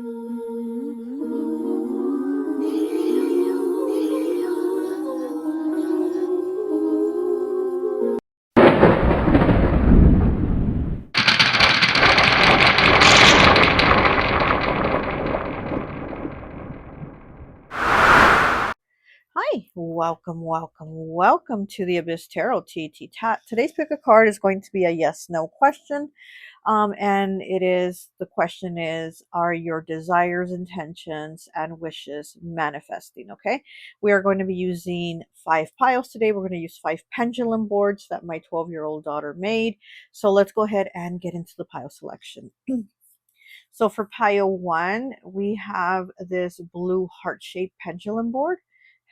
Hi, welcome to the Abyss Tarot T.A.T. Today's pick a card is going to be a yes/no question. And the question is, are your desires, intentions, and wishes manifesting? Okay. We are going to be using 5 piles today. We're going to use 5 pendulum boards that my 12-year-old daughter made. So let's go ahead and get into the pile selection. So for pile 1, we have this blue heart-shaped pendulum board.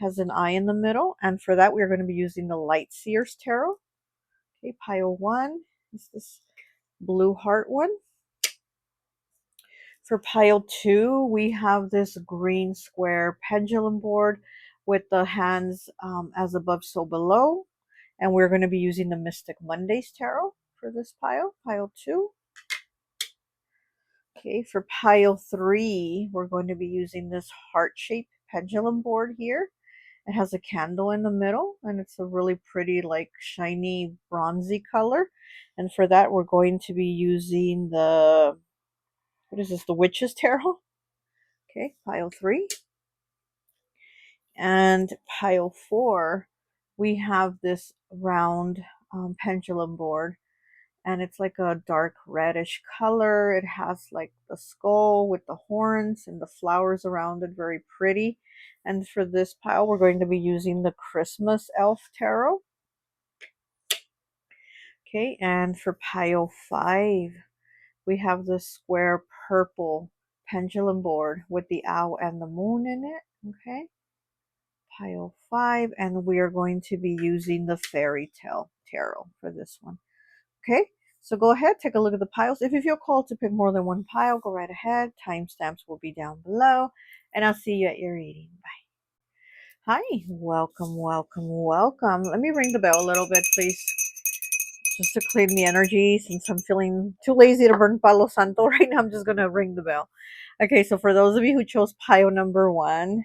Has an eye in the middle. And for that, we're going to be using the Light Seers Tarot. Okay, pile 1 is this blue heart one. For pile 2, we have this green square pendulum board with the hands as above, so below. And we're going to be using the Mystic Mondays Tarot for this pile, pile 2. Okay, for pile 3, we're going to be using this heart-shaped pendulum board here. It has a candle in the middle, and it's a really pretty, like, shiny bronzy color. And for that, we're going to be using the, what is this, the Witch's Tarot. Okay, pile 3. And pile 4, we have this round pendulum board, and it's like a dark reddish color. It has like the skull with the horns and the flowers around it, very pretty. And for this pile, we're going to be using the Christmas Elf Tarot. Okay, and for pile 5, we have the square purple pendulum board with the owl and the moon in it. Okay, pile 5, and we are going to be using the Fairy Tale Tarot for this one. Okay, so go ahead, take a look at the piles. If you feel called to pick more than one pile, go right ahead. Timestamps will be down below, and I'll see you at your reading. Bye. Hi, welcome. Let me ring the bell a little bit, please, just to clean the energy, since I'm feeling too lazy to burn Palo Santo right now. I'm just gonna ring the bell. Okay, so for those of you who chose pile number 1,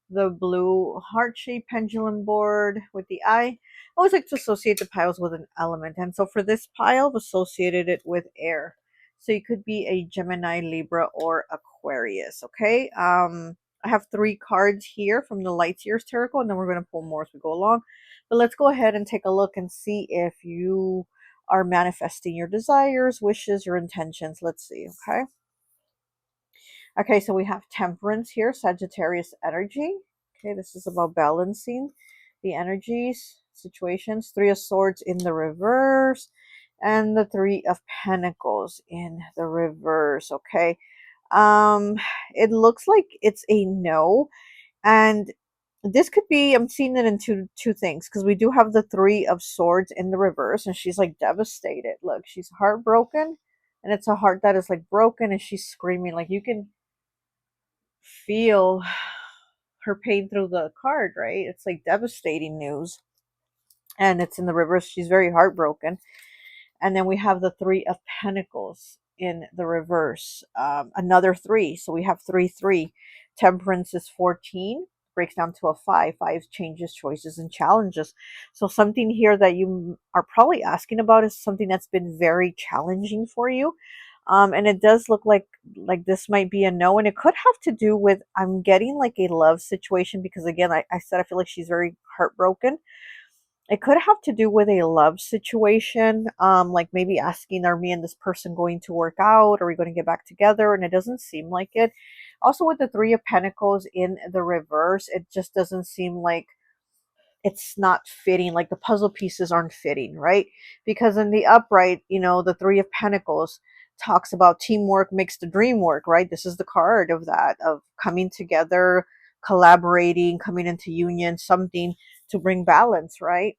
the blue heart-shaped pendulum board with the eye, I always like to associate the piles with an element. And so for this pile, I've associated it with air. So you could be a Gemini, Libra, or Aquarius, okay? I have 3 cards here from the Light Years Tarot, and then we're going to pull more as we go along. But let's go ahead and take a look and see if you are manifesting your desires, wishes, your intentions. Let's see, okay? Okay, so we have Temperance here, Sagittarius energy. Okay, this is about balancing the energies, situations. 3 of Swords in the reverse, and the 3 of Pentacles in the reverse, okay? It looks like it's a no, and this could be, I'm seeing it in two things, because we do have the 3 of Swords in the reverse, and she's like devastated. Look, she's heartbroken, and it's a heart that is like broken, and she's screaming. Like, you can feel her pain through the card, right? It's like devastating news, and it's in the reverse. She's very heartbroken. And then we have the 3 of Pentacles in the reverse, another 3. So we have 3 3. Temperance is 14, breaks down to a 5. 5 changes, choices, and challenges. So something here that you are probably asking about is something that's been very challenging for you. And it does look like this might be a no, and it could have to do with, I'm getting like a love situation, because again, I said I feel like she's very heartbroken. It could have to do with a love situation, like maybe asking, are me and this person going to work out? Are we going to get back together? And it doesn't seem like it. Also, with the 3 of Pentacles in the reverse, it just doesn't seem like it's not fitting, like the puzzle pieces aren't fitting, right? Because in the upright, the 3 of Pentacles talks about teamwork makes the dream work, right? This is the card of that, of coming together, collaborating, coming into union, something to bring balance, right?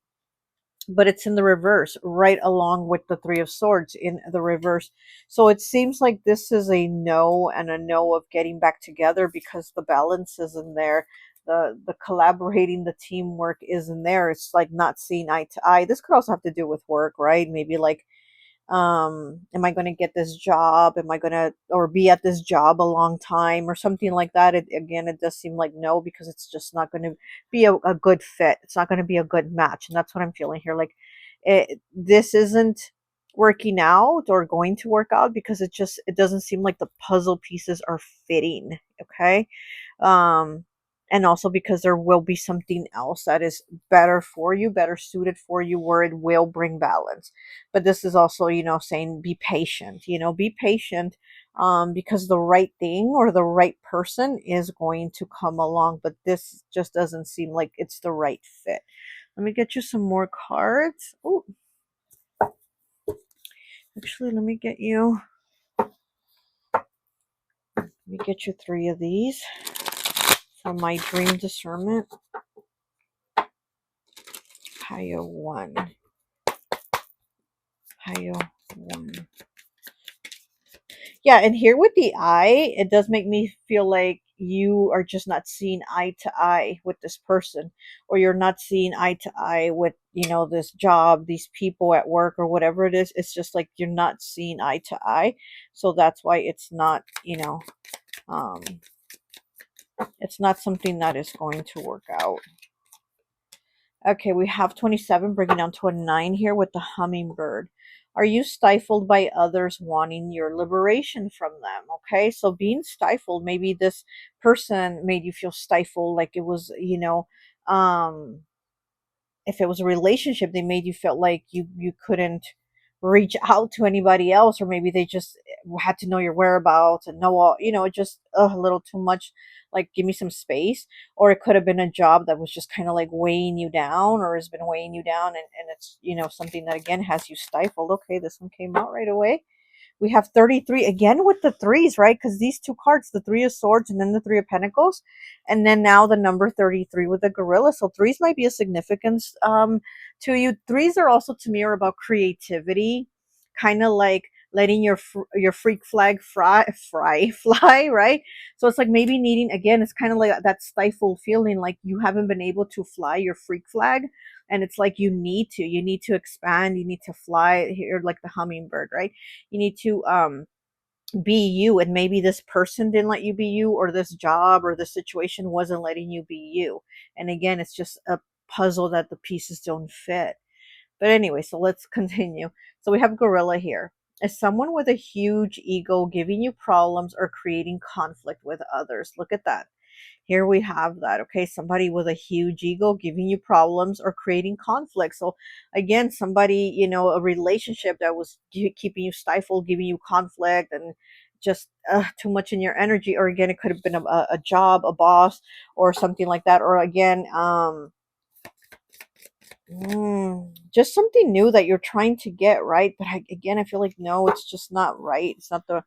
But it's in the reverse, right along with the 3 of Swords in the reverse. So it seems like this is a no, and a no of getting back together, because the balance isn't there. The collaborating, the teamwork isn't there. It's like not seeing eye to eye. This could also have to do with work, right? Maybe like Am I going to get this job? Am I going to, or be at this job a long time or something like that? Again, it does seem like no, because it's just not going to be a good fit. It's not going to be a good match. And that's what I'm feeling here. Like this isn't working out or going to work out, because it doesn't seem like the puzzle pieces are fitting. Okay. um and also because there will be something else that is better for you, better suited for you, where it will bring balance. But this is also, saying be patient, be patient, because the right thing or the right person is going to come along, but this just doesn't seem like it's the right fit. Let me get you some more cards. Oh, actually, let me get you 3 of these from my dream discernment. Pile 1. Pile 1. Yeah, and here with the eye, it does make me feel like you are just not seeing eye to eye with this person, or you're not seeing eye to eye with, this job, these people at work, or whatever it is. It's just like you're not seeing eye to eye. So that's why it's not, um, it's not something that is going to work out. Okay, we have 27 breaking down to a 9 here with the hummingbird. Are you stifled by others wanting your liberation from them? Okay, so being stifled, maybe this person made you feel stifled, like it was, um, if it was a relationship, they made you feel like you couldn't reach out to anybody else, or maybe they just had to know your whereabouts and know all, just a little too much, like give me some space. Or it could have been a job that was just kind of like weighing you down, or has been weighing you down, and it's, something that again has you stifled. Okay, this one came out right away. We have 33 again with the threes, right? Because these 2 cards, the 3 of swords and then the 3 of pentacles, and then now the number 33 with the gorilla. So threes might be a significance to you. Threes are also, to me, are about creativity, kind of like letting your freak flag fly, right? So it's like maybe needing, again, it's kind of like that stifled feeling, like you haven't been able to fly your freak flag, and it's like you need to expand, you need to fly here, like the hummingbird, right? You need to be you, and maybe this person didn't let you be you, or this job or this situation wasn't letting you be you. And again, it's just a puzzle that the pieces don't fit. But anyway, so let's continue. So we have gorilla here. Is someone with a huge ego giving you problems or creating conflict with others? Look at that. Here we have that. Okay, somebody with a huge ego giving you problems or creating conflict. So again, somebody, a relationship that was keeping you stifled, giving you conflict, and just too much in your energy. Or again, it could have been a job, a boss, or something like that. Or again, just something new that you're trying to get right. But again, I feel like no, it's just not right. It's not the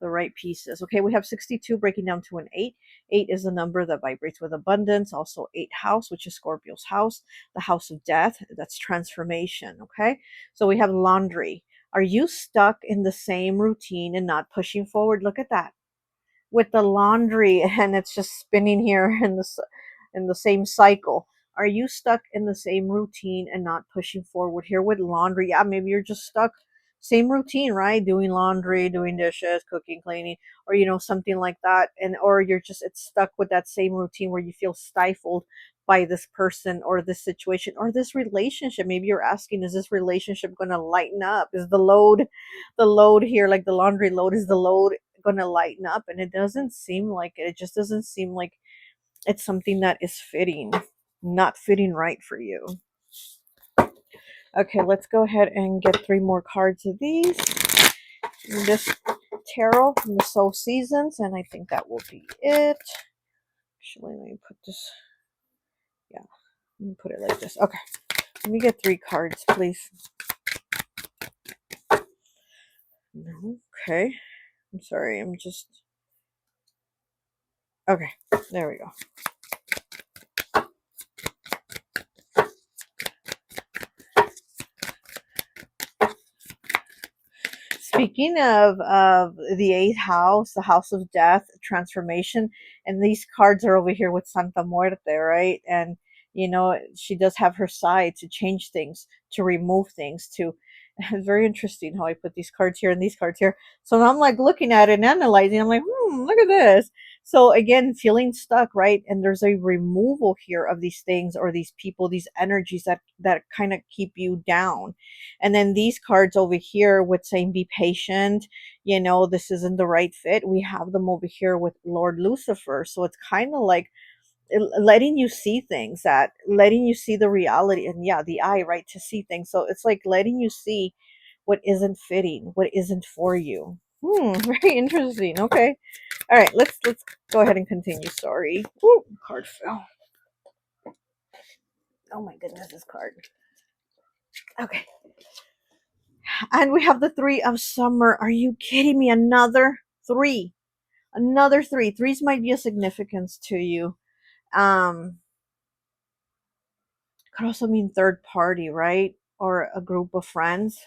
right pieces. Okay, we have 62 breaking down to an 8. 8 is a number that vibrates with abundance. Also 8 house, which is Scorpio's house, the house of death. That's transformation. Okay, so we have laundry. Are you stuck in the same routine and not pushing forward? Look at that with the laundry, and it's just spinning here in the same cycle. Are you stuck in the same routine and not pushing forward here with laundry? Yeah, maybe you're just stuck same routine, right? Doing laundry, doing dishes, cooking, cleaning, or something like that. And or you're just it's stuck with that same routine where you feel stifled by this person or this situation or this relationship. Maybe you're asking, is this relationship going to lighten up? Is the load here, like the laundry load, is the load going to lighten up? And it doesn't seem like it. It just doesn't seem like it's something that is not fitting right for you. Okay, let's go ahead and get 3 more cards of these. This tarot from the Soul Seasons, and I think that will be it. Actually, let me put this, yeah, let me put it like this. Okay, let me get 3 cards, please. Okay, I'm sorry, I'm just, okay, there we go. Speaking of the 8th house, the house of death, transformation, and these cards are over here with Santa Muerte, right? And she does have her side to change things, to remove things, to It's very interesting how I put these cards here and these cards here. So now I'm like looking at it and analyzing. I'm like, look at this. So again, feeling stuck, right? And there's a removal here of these things or these people, these energies that kind of keep you down. And then these cards over here with saying be patient, this isn't the right fit. We have them over here with Lord Lucifer. So it's kind of like letting you see things, that letting you see the reality, and yeah, the eye, right, to see things. So it's like letting you see what isn't fitting, what isn't for you. Very interesting. Okay, all right, let's go ahead and continue. Sorry. Woo, card fell. Oh my goodness, this card. Okay, and we have the Three of Summer. Are you kidding me? Another three. Another three. Threes might be a significance to you. Could also mean third party, right? Or a group of friends.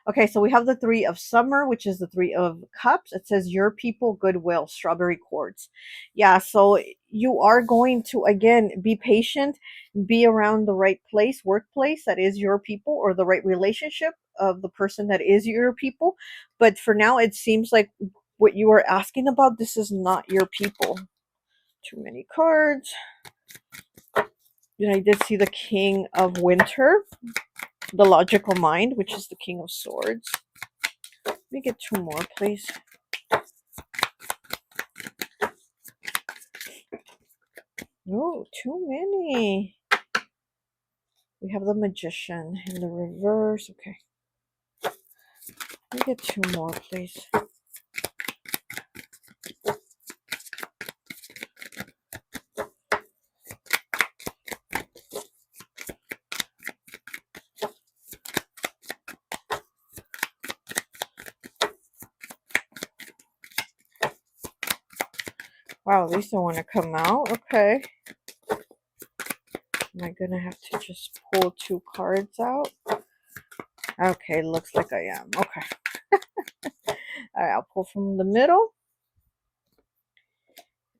Okay, so we have the Three of Summer, which is the Three of Cups. It says your people, goodwill, strawberry quartz. Yeah, so you are going to, again, be patient, be around the right place, workplace that is your people, or the right relationship of the person that is your people. But for now, it seems like what you are asking about, this is not your people. Too many cards. And I did see the King of Winter, the logical mind, which is the King of Swords. Let me get two more, please. Oh, too many. We have the Magician in the reverse. Okay. Let me get two more, please. Wow, these don't want to come out. Okay. Am I going to have to just pull two cards out? Okay, looks like I am. Okay. All right, I'll pull from the middle.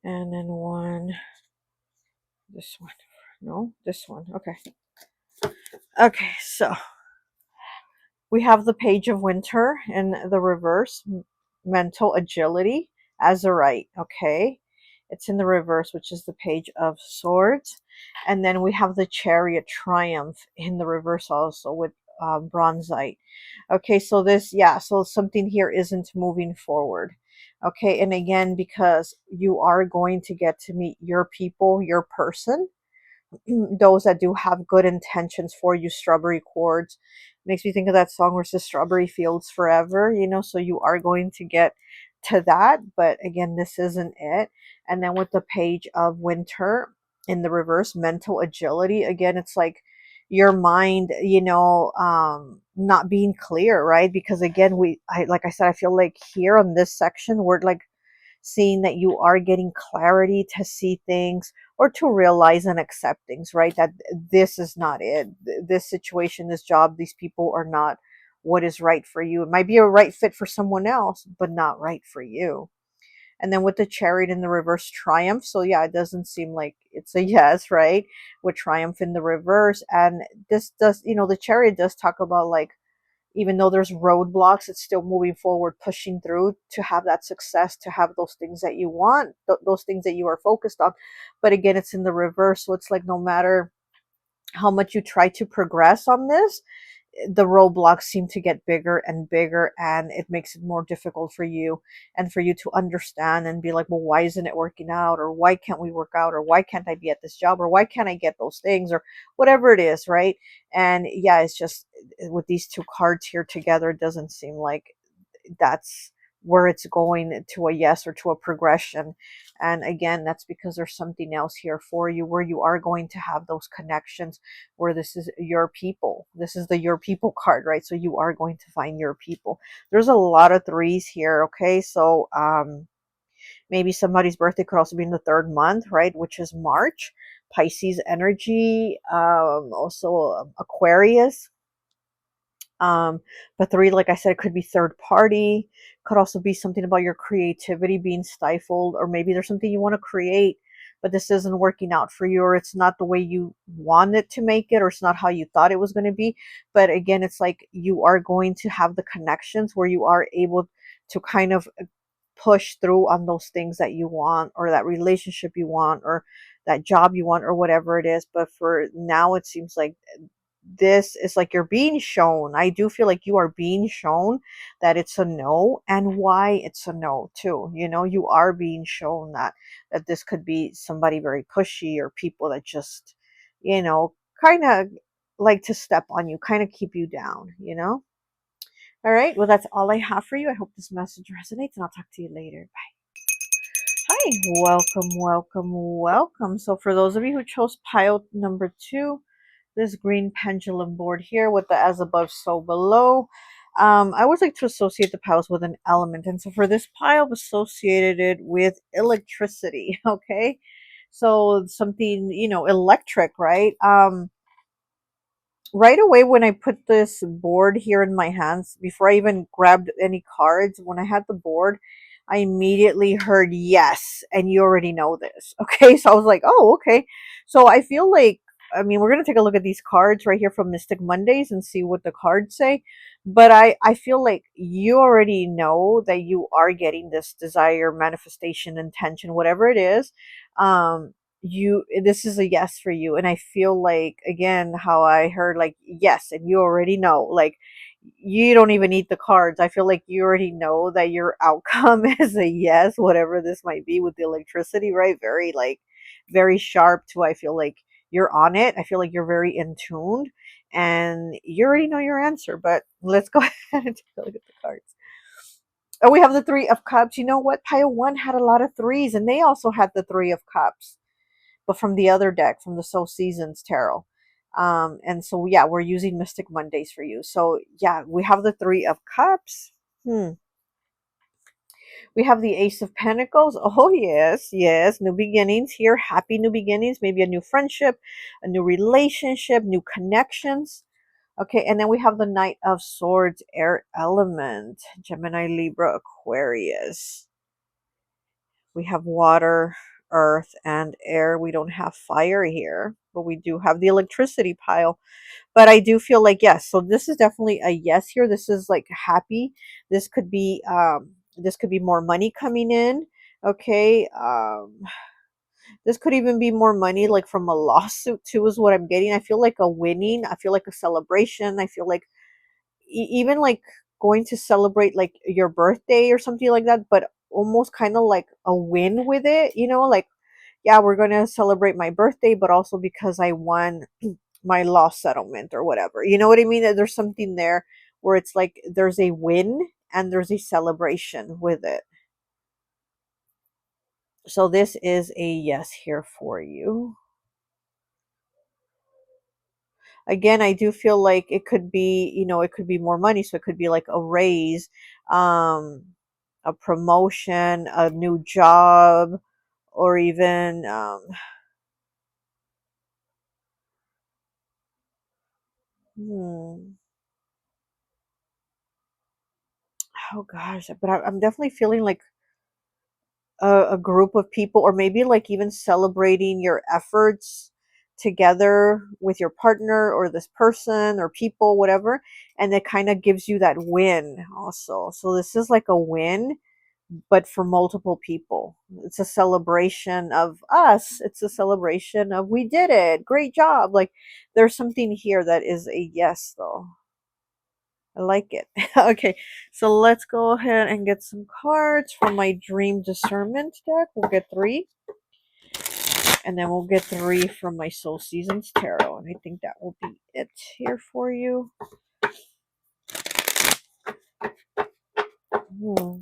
And then one. This one. No, this one. Okay. Okay, so we have the Page of Winter in the reverse, mental agility, Azurite, okay? It's in the reverse, which is the Page of Swords. And then we have the Chariot, Triumph, in the reverse also with Bronzite. Okay, so this, yeah, so something here isn't moving forward. Okay, and again, because you are going to get to meet your people, your person, those that do have good intentions for you. Strawberry Quartz makes me think of that song where it says strawberry fields forever, so you are going to get to that, but again, this isn't it. And then with the Page of Winter in the reverse, mental agility, again, it's like your mind, not being clear, right? Because again, like I said, I feel like here on this section, we're like seeing that you are getting clarity to see things or to realize and accept things, right? That this is not it. This situation, this job, these people are not what is right for you. It might be a right fit for someone else, but not right for you. And then with the Chariot in the reverse, Triumph. So yeah, it doesn't seem like it's a yes, right? With Triumph in the reverse. And this does, the Chariot does talk about like, even though there's roadblocks, it's still moving forward, pushing through to have that success, to have those things that you want, those things that you are focused on. But again, it's in the reverse. So it's like no matter how much you try to progress on this, the roadblocks seem to get bigger and bigger, and it makes it more difficult for you and for you to understand and be like, well, why isn't it working out, or why can't we work out, or why can't I be at this job, or why can't I get those things, or whatever it is, right? And yeah, it's just with these two cards here together, it doesn't seem like that's where it's going to a yes or to a progression. And again, that's because there's something else here for you where you are going to have those connections, where this is your people. This is the your people card, right? So you are going to find your people. There's a lot of threes here. Okay, so maybe somebody's birthday could also be in the third month, right, which is March. Pisces energy, also Aquarius. But three, like I said, it could be third party, could also be something about your creativity being stifled, or maybe there's something you want to create but this isn't working out for you, or it's not the way you wanted to make it, or it's not how you thought it was going to be. But again, it's like you are going to have the connections where you are able to kind of push through on those things that you want, or that relationship you want, or that job you want, or whatever it is. But for now, it seems like this is like you're being shown. I do feel like you are being shown that it's a no, and why it's a no too. You know, you are being shown that this could be somebody very pushy, or people that just, you know, kind of like to step on you, kind of keep you down, you know. All right, well, that's all I have for you. I hope this message resonates, and I'll talk to you later. Hi, welcome, welcome, welcome. So for those of you who chose pile number 2, this green pendulum board here with the as above, so below, I always like to associate the piles with an element. And so for this pile, I've associated it with electricity, okay? So something, you know, electric, right? Right away when I put this board here in my hands, before I even grabbed any cards, when I had the board, I immediately heard yes, and you already know this. Okay, so I was like, oh, okay. So I feel like, I mean, we're going to take a look at these cards right here from Mystic Mondays and see what the cards say. But I feel like you already know that you are getting this desire, manifestation, intention, whatever it is. You, this is a yes for you. And I feel like, again, how I heard like yes, and you already know, like, you don't even need the cards. I feel like you already know that your outcome is a yes, whatever this might be with the electricity, right? Very like very sharp too. I feel like you're on it. I feel like you're very in tuned, and you already know your answer. But let's go ahead and take a look at the cards. Oh, we have the 3 of Cups. You know what? Pile 1 had a lot of threes, and they also had the 3 of Cups, but from the other deck, from the Soul Seasons Tarot. And so, yeah, we're using Mystic Mondays for you. So, yeah, we have the 3 of Cups. We have the Ace of Pentacles. Oh, yes, yes. New beginnings here. Happy new beginnings. Maybe a new friendship, a new relationship, new connections. Okay, and then we have the Knight of Swords, air element. Gemini, Libra, Aquarius. We have water, earth, and air. We don't have fire here, but we do have the electricity pile. But I do feel like yes. So this is definitely a yes here. This is like happy. This could be more money coming in. Okay. This could even be more money like from a lawsuit too, is what I'm getting. I feel like a winning. I feel like a celebration. I feel like even like going to celebrate like your birthday or something like that, but almost kind of like a win with it, you know, like, yeah, we're going to celebrate my birthday, but also because I won my law settlement or whatever. You know what I mean? There's something there where it's like there's a win and there's a celebration with it. So this is a yes here for you. Again, I do feel like it could be, you know, it could be more money. So it could be like a raise, um, a promotion, a new job, or even, hmm, oh gosh, but I'm definitely feeling like a group of people, or maybe like even celebrating your efforts together with your partner or this person or people, whatever. And it kind of gives you that win also. So this is like a win, but for multiple people. It's a celebration of us. It's a celebration of we did it. Great job. Like there's something here that is a yes, though. I like it. Okay, so let's go ahead and get some cards from my Dream Discernment deck. We'll get 3. And then we'll get 3 from my Soul Seasons Tarot. And I think that will be it here for you. Hmm.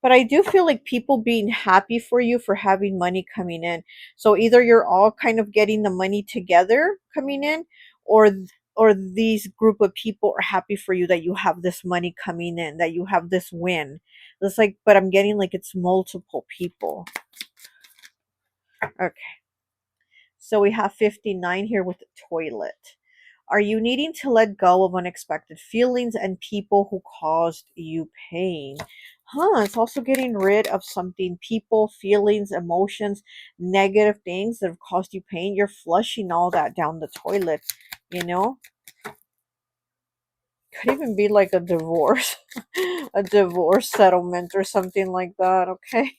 But I do feel like people being happy for you for having money coming in. So either you're all kind of getting the money together coming in, or these group of people are happy for you that you have this money coming in, that you have this win. It's like, but I'm getting like it's multiple people. Okay. So we have 59 here with the toilet. Are you needing to let go of unexpected feelings and people who caused you pain? It's also getting rid of something, people, feelings, emotions, negative things that have caused you pain. You're flushing all that down the toilet, you know? Could even be like a divorce, a divorce settlement or something like that, okay?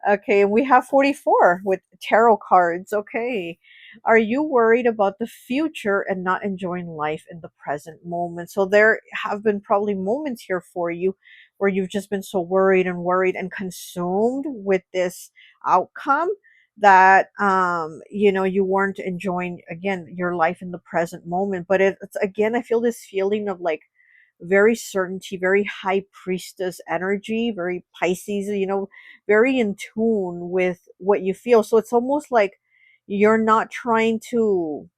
Okay, and we have 44 with tarot cards. Okay. Are you worried about the future and not enjoying life in the present moment? So there have been probably moments here for you where you've just been so worried and consumed with this outcome that you weren't enjoying again your life in the present moment. But it's again, I feel this feeling of like very certainty, very high priestess energy, very Pisces, very in tune with what you feel. So it's almost like you're not trying to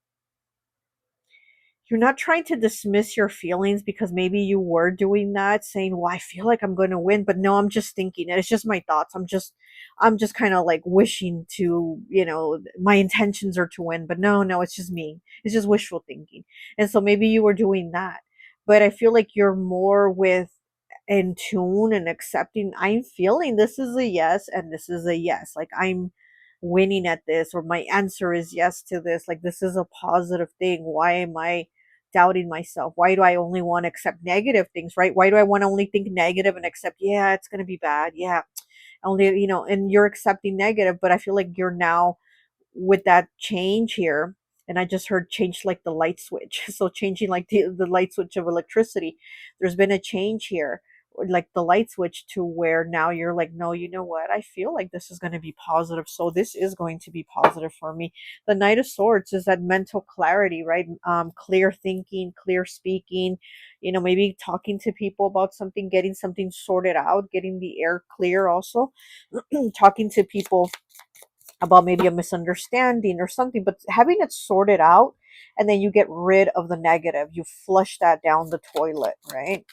you're not trying to dismiss your feelings because maybe you were doing that, saying, well, I feel like I'm going to win, but no, I'm just thinking it. It's just my thoughts. I'm just kind of like wishing to, my intentions are to win, but no, it's just me. It's just wishful thinking. And so maybe you were doing that, but I feel like you're more with in tune and accepting. I'm feeling this is a yes and this is a yes. Like I'm winning at this, or my answer is yes to this. Like this is a positive thing. Why am I doubting myself? Why do I only want to accept negative things, right? Why do I want to only think negative and accept, yeah, it's going to be bad. Yeah. Only, and you're accepting negative, but I feel like you're now with that change here. And I just heard change like the light switch. So changing like the light switch of electricity. There's been a change here, or like the light switch, to where now you're like, no, you know what? I feel like this is going to be positive. So this is going to be positive for me. The Knight of Swords is that mental clarity, right? Clear thinking, clear speaking, maybe talking to people about something, getting something sorted out, getting the air clear also, talking to people about maybe a misunderstanding or something, but having it sorted out, and then you get rid of the negative. You flush that down the toilet, right?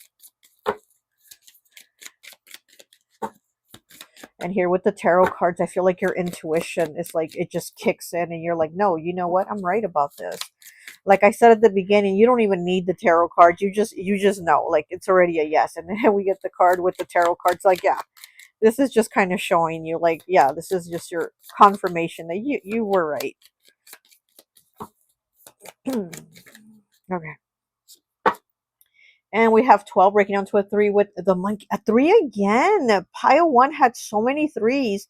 And here with the tarot cards, I feel like your intuition is like, it just kicks in and you're like, no, you know what? I'm right about this. Like I said at the beginning, you don't even need the tarot cards. You just know, like it's already a yes. And then we get the card with the tarot cards, like, yeah, this is just kind of showing you, like, yeah, this is just your confirmation that you were right. Okay. And we have 12 breaking down to a 3 with the monkey. A 3 again. Pile 1 had so many threes.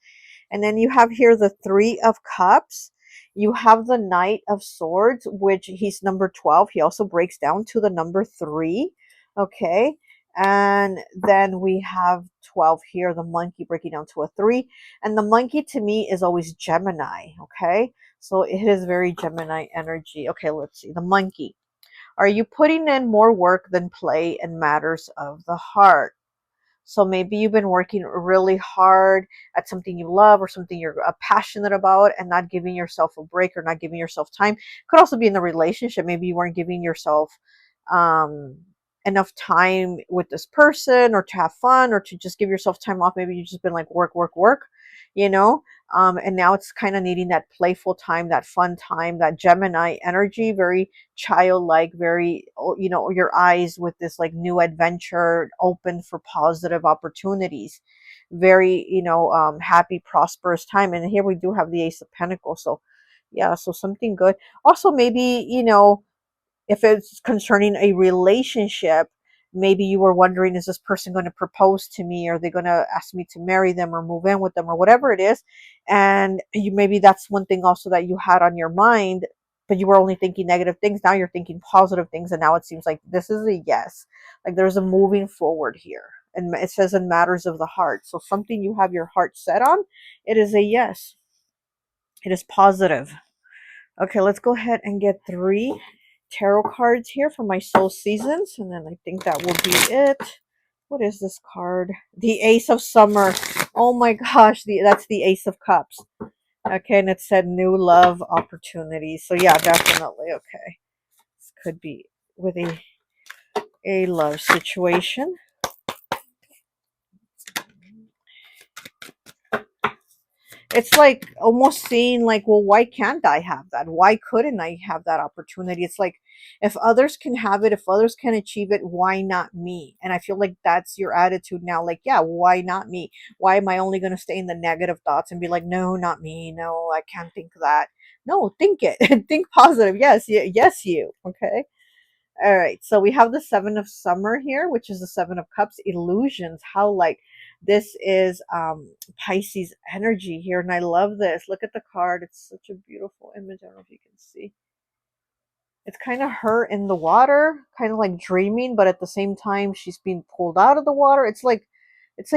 And then you have here the 3 of Cups. You have the Knight of Swords, which he's number 12. He also breaks down to the number 3. Okay. And then we have 12 here, the monkey breaking down to a 3. And the monkey to me is always Gemini. Okay. So it is very Gemini energy. Okay, let's see. The monkey. Are you putting in more work than play in matters of the heart? So maybe you've been working really hard at something you love or something you're passionate about, and not giving yourself a break or not giving yourself time. Could also be in the relationship. Maybe you weren't giving yourself um, enough time with this person, or to have fun, or to just give yourself time off. Maybe you've just been like work, work, work, you know? And now it's kind of needing that playful time, that fun time, that Gemini energy, very childlike, very, your eyes with this like new adventure, open for positive opportunities, very, happy, prosperous time. And here we do have the Ace of Pentacles. So yeah, so something good. Also, maybe, if it's concerning a relationship, maybe you were wondering, is this person going to propose to me? Are they going to ask me to marry them or move in with them or whatever it is? And maybe that's one thing also that you had on your mind, but you were only thinking negative things. Now you're thinking positive things. And now it seems like this is a yes. Like there's a moving forward here. And it says in matters of the heart. So something you have your heart set on, it is a yes. It is positive. Okay, let's go ahead and get 3 tarot cards here for my soul seasons, and then I think that will be it. What is this card? The Ace of Summer. Oh my gosh, that's the Ace of Cups. Okay, and it said new love opportunities. So yeah, definitely. Okay, this could be with a love situation. It's like almost seeing like, well, why can't I have that? Why couldn't I have that opportunity? It's like If others can have it, if others can achieve it, why not me? And I feel like that's your attitude now. Like, yeah, why not me? Why am I only going to stay in the negative thoughts and be like, no, not me. No, I can't think that. No, think it. Think positive. Yes, yes, you. Okay. All right, so we have the Seven of Summer here, which is the Seven of Cups, illusions. How like this is Pisces energy here, and I love this. Look at the card; it's such a beautiful image. I don't know if you can see. It's kind of her in the water, kind of like dreaming, but at the same time she's being pulled out of the water. It's like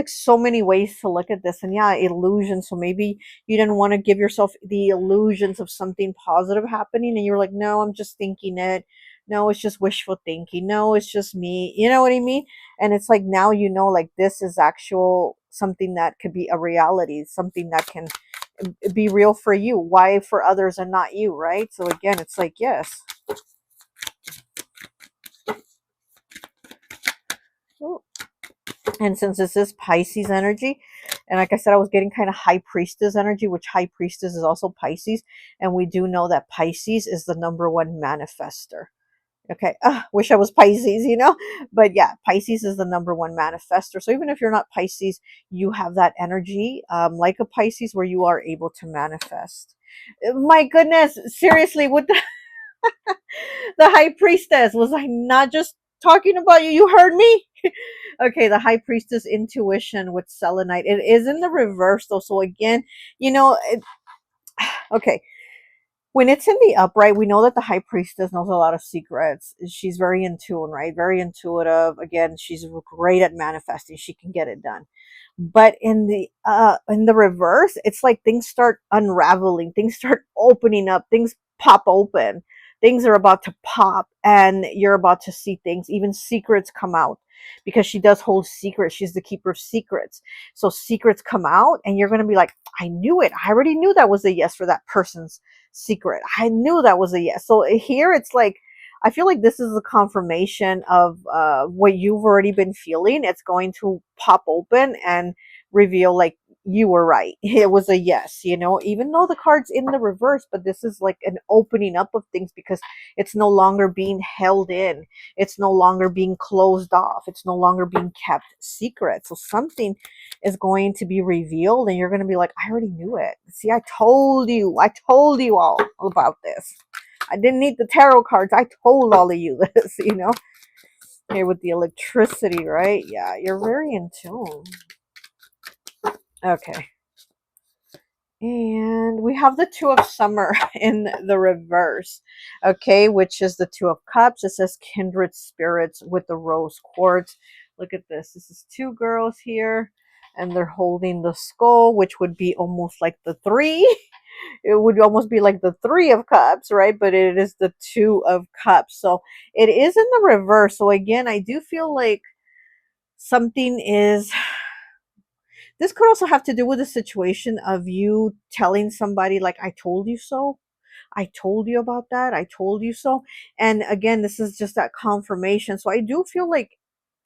so many ways to look at this. And yeah, illusion. So maybe you didn't want to give yourself the illusions of something positive happening and you're like, no, I'm just thinking it. No, it's just wishful thinking. No, it's just me. You know what I mean? And it's like now you know like this is actual something that could be a reality, something that can be real for you. Why for others and not you, right? So again, it's like, yes. Oh. And since this is Pisces energy, and like I said, I was getting kind of High Priestess energy, which High Priestess is also Pisces. And we do know that Pisces is the #1 manifester. Okay. Wish I was Pisces, you know? But yeah, Pisces is the #1 manifester. So even if you're not Pisces, you have that energy like a Pisces where you are able to manifest. My goodness, seriously, what the, the High Priestess? Was I not just talking about you? You heard me? Okay, the High Priestess intuition with selenite. It is in the reverse though. So again, you know, okay, when it's in the upright, we know that the High Priestess knows a lot of secrets. She's very in tune, right? Very intuitive. Again, she's great at manifesting. She can get it done. But in the reverse, it's like things start unraveling, things start opening up, things pop open. Things are about to pop and you're about to see things, even secrets come out because she does hold secrets. She's the keeper of secrets. So secrets come out and you're going to be like, I knew it. I already knew that was a yes for that person's secret. I knew that was a yes. So here it's like, I feel like this is a confirmation of what you've already been feeling. It's going to pop open and reveal like you were right. It was a yes, you know, even though the card's in the reverse, but this is like an opening up of things because it's no longer being held in. It's no longer being closed off. It's no longer being kept secret. So something is going to be revealed and you're going to be like, I already knew it. See, I told you all about this. I didn't need the tarot cards. I told all of you this, you know, here with the electricity, right? Yeah, you're very in tune. Okay. And we have the Two of Summer in the reverse, okay, which is the Two of Cups. It says kindred spirits with the rose quartz. Look at this. This is two girls here, and they're holding the skull, which would be almost like the three. It would almost be like the Three of Cups, right? But it is the Two of Cups. So it is in the reverse. So again, I do feel like something is, this could also have to do with the situation of you telling somebody like, I told you so. I told you about that. I told you so. And again, this is just that confirmation. So I do feel like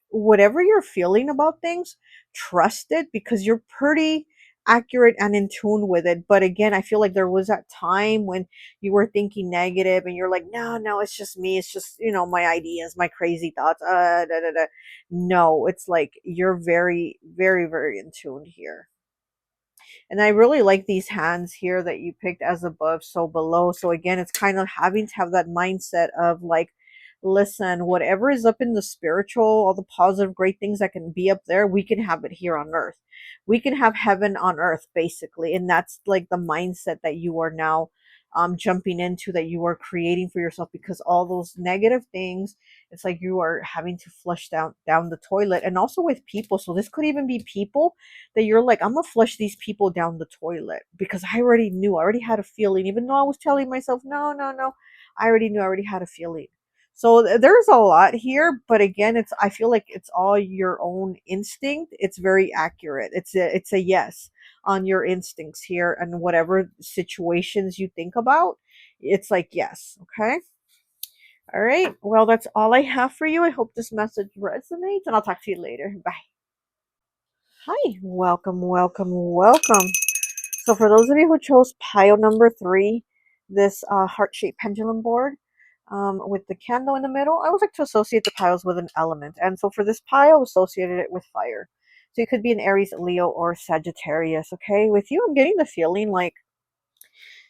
whatever you're feeling about things, trust it because you're pretty accurate and in tune with it. But again, I feel like there was that time when you were thinking negative and you're like, no, no, it's just me. It's just, you know, my ideas, my crazy thoughts. Da, da, da. No, it's like you're very, very, very in tune here. And I really like these hands here that you picked, as above, so below. So again, it's kind of having to have that mindset of like, listen, whatever is up in the spiritual, all the positive, great things that can be up there, we can have it here on earth. We can have heaven on earth, basically. And that's like the mindset that you are now jumping into, that you are creating for yourself, because all those negative things, it's like you are having to flush down the toilet. And also with people, so this could even be people that you're like, I'm gonna flush these people down the toilet because I already knew, I already had a feeling, even though I was telling myself, no, no, no, I already knew, I already had a feeling. So there's a lot here, but again, it's, I feel like it's all your own instinct. It's very accurate. It's a yes on your instincts here, and whatever situations you think about, it's like yes, okay? All right. Well, that's all I have for you. I hope this message resonates, and I'll talk to you later. Bye. Hi, welcome, welcome, welcome. So for those of you who chose pile number 3, this heart-shaped pendulum board, with the candle in the middle, I always like to associate the piles with an element. And so for this pile, associated it with fire. So it could be an Aries, Leo, or Sagittarius. Okay, with you, I'm getting the feeling like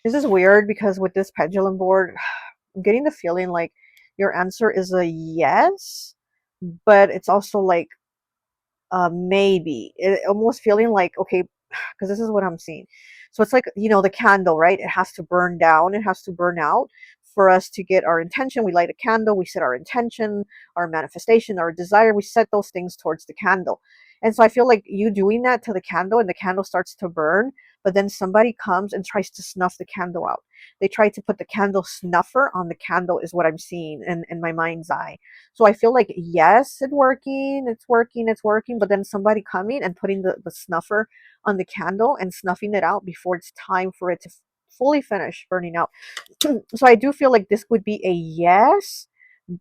this is weird because with this pendulum board, I'm getting the feeling like your answer is a yes, but it's also like maybe it almost feeling like okay, because this is what I'm seeing. So it's like, you know, the candle, right? It has to burn down, it has to burn out for us to get our intention. We light a candle, we set our intention, our manifestation, our desire, we set those things towards the candle. And so I feel like you doing that to the candle and the candle starts to burn, but then somebody comes and tries to snuff the candle out. They try to put the candle snuffer on the candle, is what I'm seeing in my mind's eye. So I feel like, yes, it's working, it's working, it's working, but then somebody coming and putting the snuffer on the candle and snuffing it out before it's time for it to fully finish burning out. So I do feel like this would be a yes,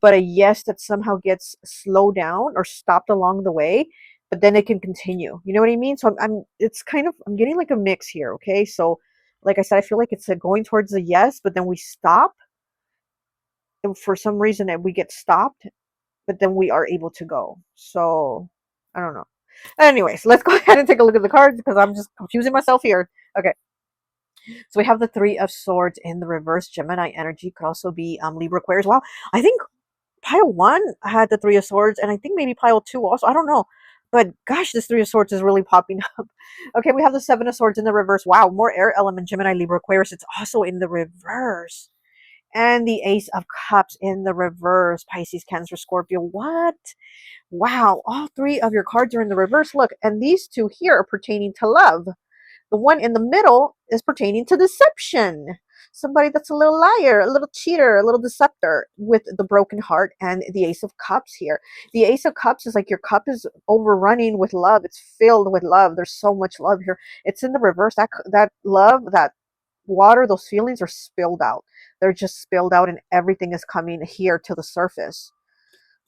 but a yes that somehow gets slowed down or stopped along the way, but then it can continue. You know what I mean? So it's kind of, I'm getting like a mix here. Okay. So like I said, I feel like it's going towards a yes, but then we stop. And for some reason we get stopped, but then we are able to go. So I don't know. Anyways, let's go ahead and take a look at the cards because I'm just confusing myself here. Okay, so we have the Three of Swords in the reverse. Gemini energy could also be Libra Aquarius. Wow, I think pile one had the Three of Swords, and I think maybe pile two also. I don't know. But gosh, this Three of Swords is really popping up. Okay, we have the Seven of Swords in the reverse. Wow, more air element, Gemini, Libra, Aquarius. It's also in the reverse. And the Ace of Cups in the reverse. Pisces, Cancer, Scorpio. What? Wow, all three of your cards are in the reverse. Look, and these two here are pertaining to love. The one in the middle is pertaining to deception. Somebody that's a little liar, a little cheater, a little deceptor with the broken heart and the Ace of Cups here. The Ace of Cups is like your cup is overrunning with love. It's filled with love. There's so much love here. It's in the reverse. That love, that water, those feelings are spilled out. They're just spilled out and everything is coming here to the surface.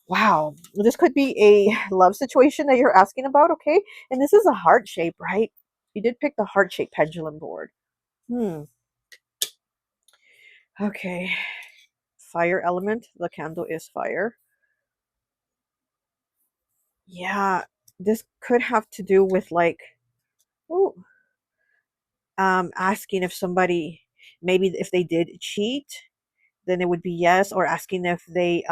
Wow, this could be a love situation that you're asking about, okay? And this is a heart shape, right? You did pick the heart shape pendulum board. Hmm. Okay. Fire element. The candle is fire. Yeah, this could have to do with like, oh, asking if somebody, maybe if they did cheat, then it would be yes, or asking if they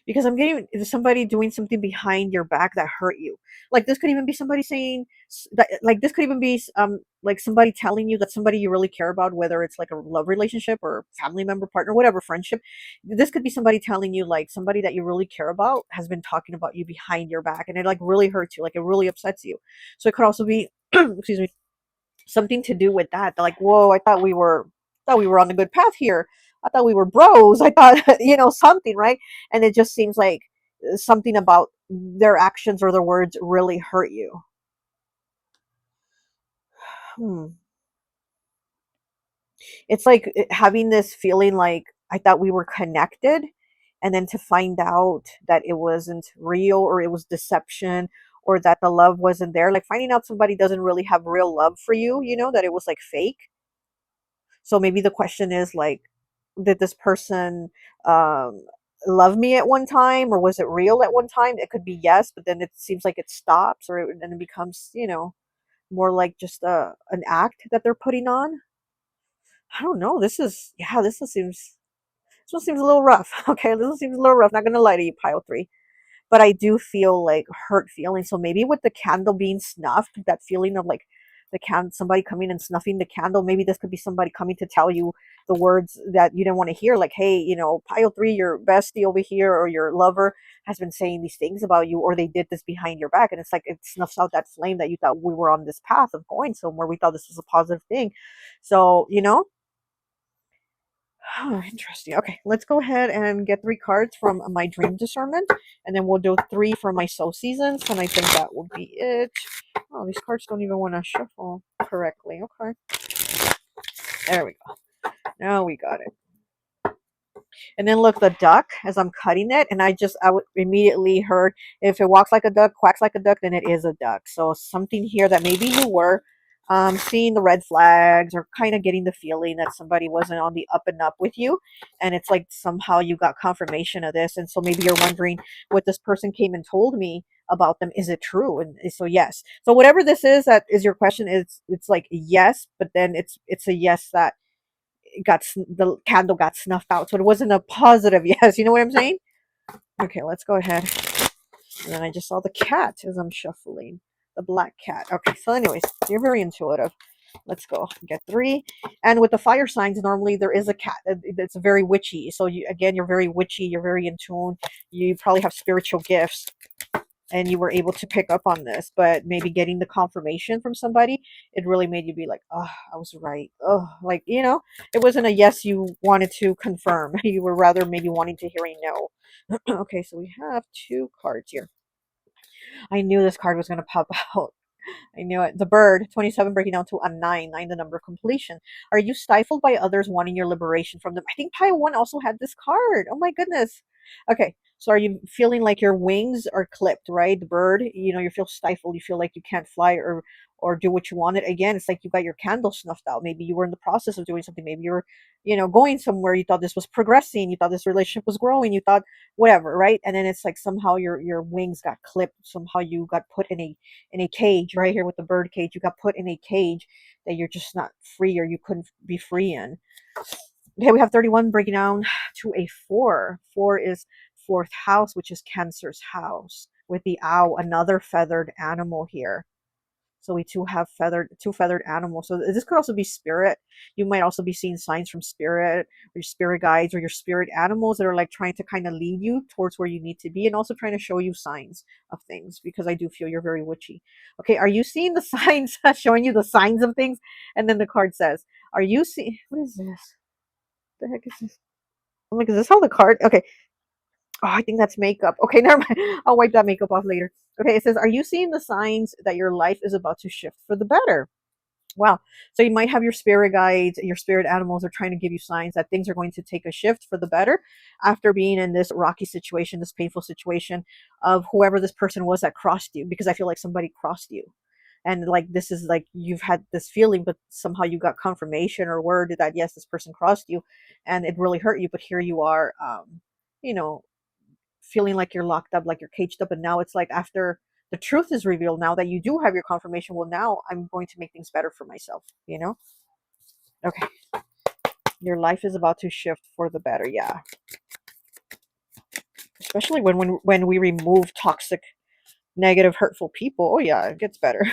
because I'm getting somebody doing something behind your back that hurt you. Like this could even be somebody saying that, like this could even be like somebody telling you that somebody you really care about, whether it's like a love relationship or family member, partner, whatever, friendship. This could be somebody telling you like somebody that you really care about has been talking about you behind your back, and it like really hurts you, like it really upsets you. So it could also be, excuse me, something to do with that. They're like, whoa, thought we were on a good path here. I thought we were bros. I thought, you know, something, right? And it just seems like something about their actions or their words really hurt you. Hmm. It's like having this feeling like I thought we were connected, and then to find out that it wasn't real, or it was deception, or that the love wasn't there. Like finding out somebody doesn't really have real love for you, you know, that it was like fake. So maybe the question is like, did this person um, love me at one time, or was it real at one time? It could be yes, but then it seems like it stops, or then it becomes, you know, more like just an act that they're putting on. I don't know. This is, yeah, this one seems a little rough. Okay, this one seems a little rough. Not gonna lie to you, pile three. But I do feel like hurt feelings. So maybe with the candle being snuffed, that feeling of like somebody coming and snuffing the candle, maybe this could be somebody coming to tell you the words that you didn't want to hear, like, hey, you know, pile three, your bestie over here or your lover has been saying these things about you, or they did this behind your back. And it's like it snuffs out that flame that you thought we were on this path of going somewhere. We thought this was a positive thing. So, you know, oh, interesting. Okay, let's go ahead and get three cards from my dream discernment, and then we'll do three for my soul seasons, and I think that will be it. Oh, these cards don't even want to shuffle correctly. Okay, there we go. Now we got it. And then look, the duck, as I'm cutting it, and I would immediately heard, if it walks like a duck, quacks like a duck, then it is a duck. So something here that maybe you were seeing the red flags, or kind of getting the feeling that somebody wasn't on the up and up with you. And it's like somehow you got confirmation of this. And so maybe you're wondering, what this person came and told me about them, is it true? And so yes. So whatever this is that is your question, it's like yes, but then it's a yes that the candle got snuffed out, so it wasn't a positive yes. You know what I'm saying? Okay, let's go ahead. And then I just saw the cat as I'm shuffling, the black cat. Okay, so anyways, you're very intuitive. Let's go get 3. And with the fire signs, normally there is a cat. It's very witchy. So you, again, you're very witchy. You're very in tune. You probably have spiritual gifts, and you were able to pick up on this. But maybe getting the confirmation from somebody, it really made you be like, oh, I was right. Oh, like, it wasn't a yes you wanted to confirm. You were rather maybe wanting to hear a no. Okay, so we have 2 cards here. I knew this card was going to pop out. I knew it. The bird, 27 breaking down to a 9, 9 the number of completion. Are you stifled by others wanting your liberation from them? I think pile 1 also had this card. Oh my goodness. Okay, so are you feeling like your wings are clipped, right? The bird, you feel stifled. You feel like you can't fly or do what you wanted. Again, it's like you got your candle snuffed out. Maybe you were in the process of doing something. Maybe you're, going somewhere. You thought this was progressing. You thought this relationship was growing. You thought whatever, right? And then it's like somehow your wings got clipped. Somehow you got put in a cage right here with the bird cage. You got put in a cage that you're just not free, or you couldn't be free in. Okay, we have 31 breaking down to a 4. 4 is 4th house, which is Cancer's house, with the owl, another feathered animal here. So we have two feathered animals. So this could also be spirit. You might also be seeing signs from spirit, or your spirit guides, or your spirit animals that are like trying to kind of lead you towards where you need to be, and also trying to show you signs of things, because I do feel you're very witchy. Okay, are you seeing the signs, showing you the signs of things? And then the card says, are you seeing, what is this? What the heck is this? I'm like, is this how the card? Okay. Oh, I think that's makeup. Okay, never mind. I'll wipe that makeup off later. Okay, it says, are you seeing the signs that your life is about to shift for the better? Wow. So you might have your spirit guides, your spirit animals are trying to give you signs that things are going to take a shift for the better after being in this rocky situation, this painful situation of whoever this person was that crossed you, because I feel like somebody crossed you. And like this is like you've had this feeling, but somehow you got confirmation or word that yes, this person crossed you, and it really hurt you. But here you are, you know, feeling like you're locked up, like you're caged up. And now it's like after the truth is revealed, now that you do have your confirmation, well, now I'm going to make things better for myself. Okay. Your life is about to shift for the better. Yeah. Especially when we remove toxic, negative, hurtful people. Oh yeah, it gets better.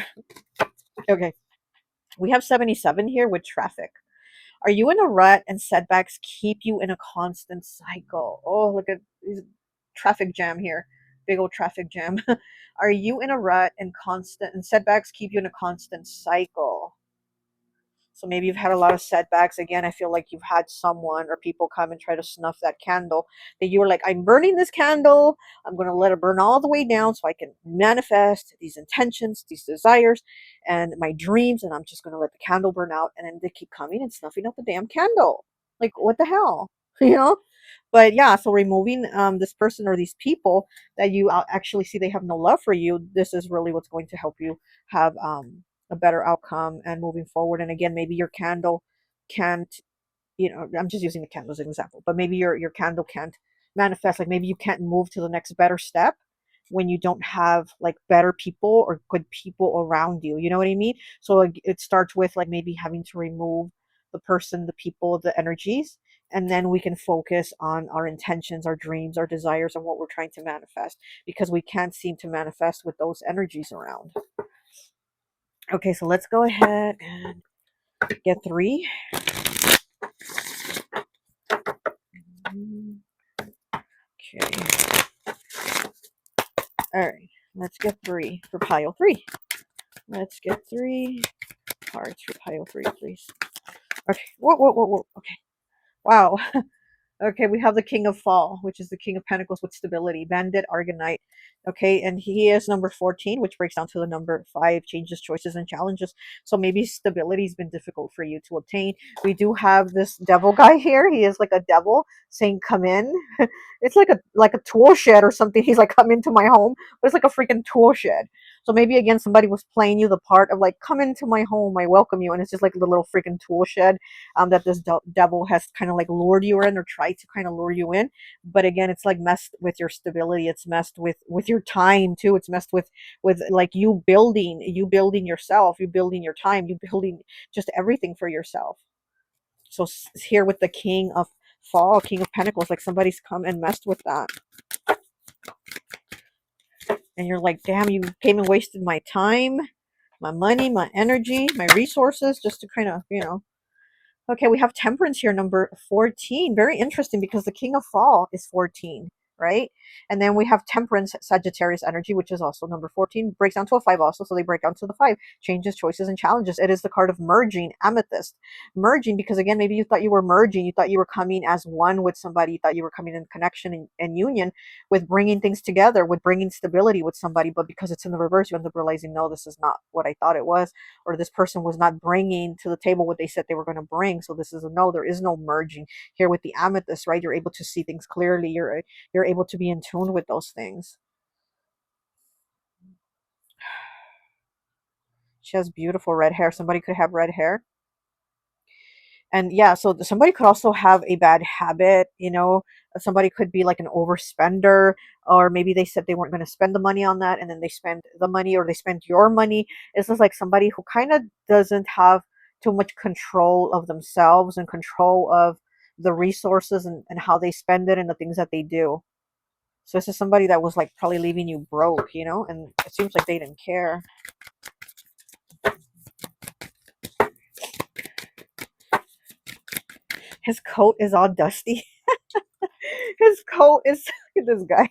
Okay. We have 77 here with traffic. Are you in a rut and setbacks keep you in a constant cycle? Oh, look at these traffic jam here. Big old traffic jam. Are you in a rut and setbacks keep you in a constant cycle? So maybe you've had a lot of setbacks. Again, I feel like you've had someone or people come and try to snuff that candle, that you were like, I'm burning this candle. I'm going to let it burn all the way down so I can manifest these intentions, these desires, and my dreams. And I'm just going to let the candle burn out. And then they keep coming and snuffing out the damn candle. Like, what the hell? You know? But yeah, so removing this person or these people that you actually see they have no love for you, this is really what's going to help you have a better outcome and moving forward. And again, maybe your candle can't, I'm just using the candle as an example, but maybe your candle can't manifest. Like maybe you can't move to the next better step when you don't have like better people or good people around you. You know what I mean? So like, it starts with like maybe having to remove the person, the people, the energies, and then we can focus on our intentions, our dreams, our desires, and what we're trying to manifest, because we can't seem to manifest with those energies around. Okay, so let's go ahead and get 3. Okay. All right. Let's get 3 for pile 3. Let's get 3 cards for pile 3, please. Okay. Whoa, whoa, whoa, whoa. Okay. Wow. Okay, we have the King of Fall, which is the King of Pentacles with stability, Bandit, Argonite. Okay, and he is number 14, which breaks down to the number 5, changes, choices, and challenges. So maybe stability has been difficult for you to obtain. We do have this devil guy here. He is like a devil saying, come in. It's like a tool shed or something. He's like, come into my home, but it's like a freaking tool shed. So maybe again, somebody was playing you the part of like, come into my home, I welcome you. And it's just like the little freaking tool shed that this devil has kind of like lured you in or tried to kind of lure you in. But again, it's like messed with your stability. It's messed with your time too. It's messed with like you building yourself, you building your time, you building just everything for yourself. So here with the King of Fall, King of Pentacles, like somebody's come and messed with that. And you're like, damn, you came and wasted my time, my money, my energy, my resources, just to kind of. Okay, we have Temperance here, number 14. Very interesting because the King of Fall is 14, right? And then we have Temperance, Sagittarius energy, which is also number 14. Breaks down to a 5 also, so they break down to the 5. Changes, choices, and challenges. It is the card of merging, Amethyst. Merging because, again, maybe you thought you were merging. You thought you were coming as one with somebody. You thought you were coming in connection and union with bringing things together, with bringing stability with somebody. But because it's in the reverse, you end up realizing, no, this is not what I thought it was, or this person was not bringing to the table what they said they were going to bring. So this is a no. There is no merging here with the Amethyst, right? You're able to see things clearly. You're able to be in tune with those things. She has beautiful red hair. Somebody could have red hair. And yeah, so somebody could also have a bad habit. Somebody could be like an overspender, or maybe they said they weren't going to spend the money on that and then they spend the money, or they spend your money. It's just like somebody who kind of doesn't have too much control of themselves and control of the resources and how they spend it and the things that they do. So this is somebody that was like probably leaving you broke, and it seems like they didn't care. His coat is all dusty. His coat is look at this guy.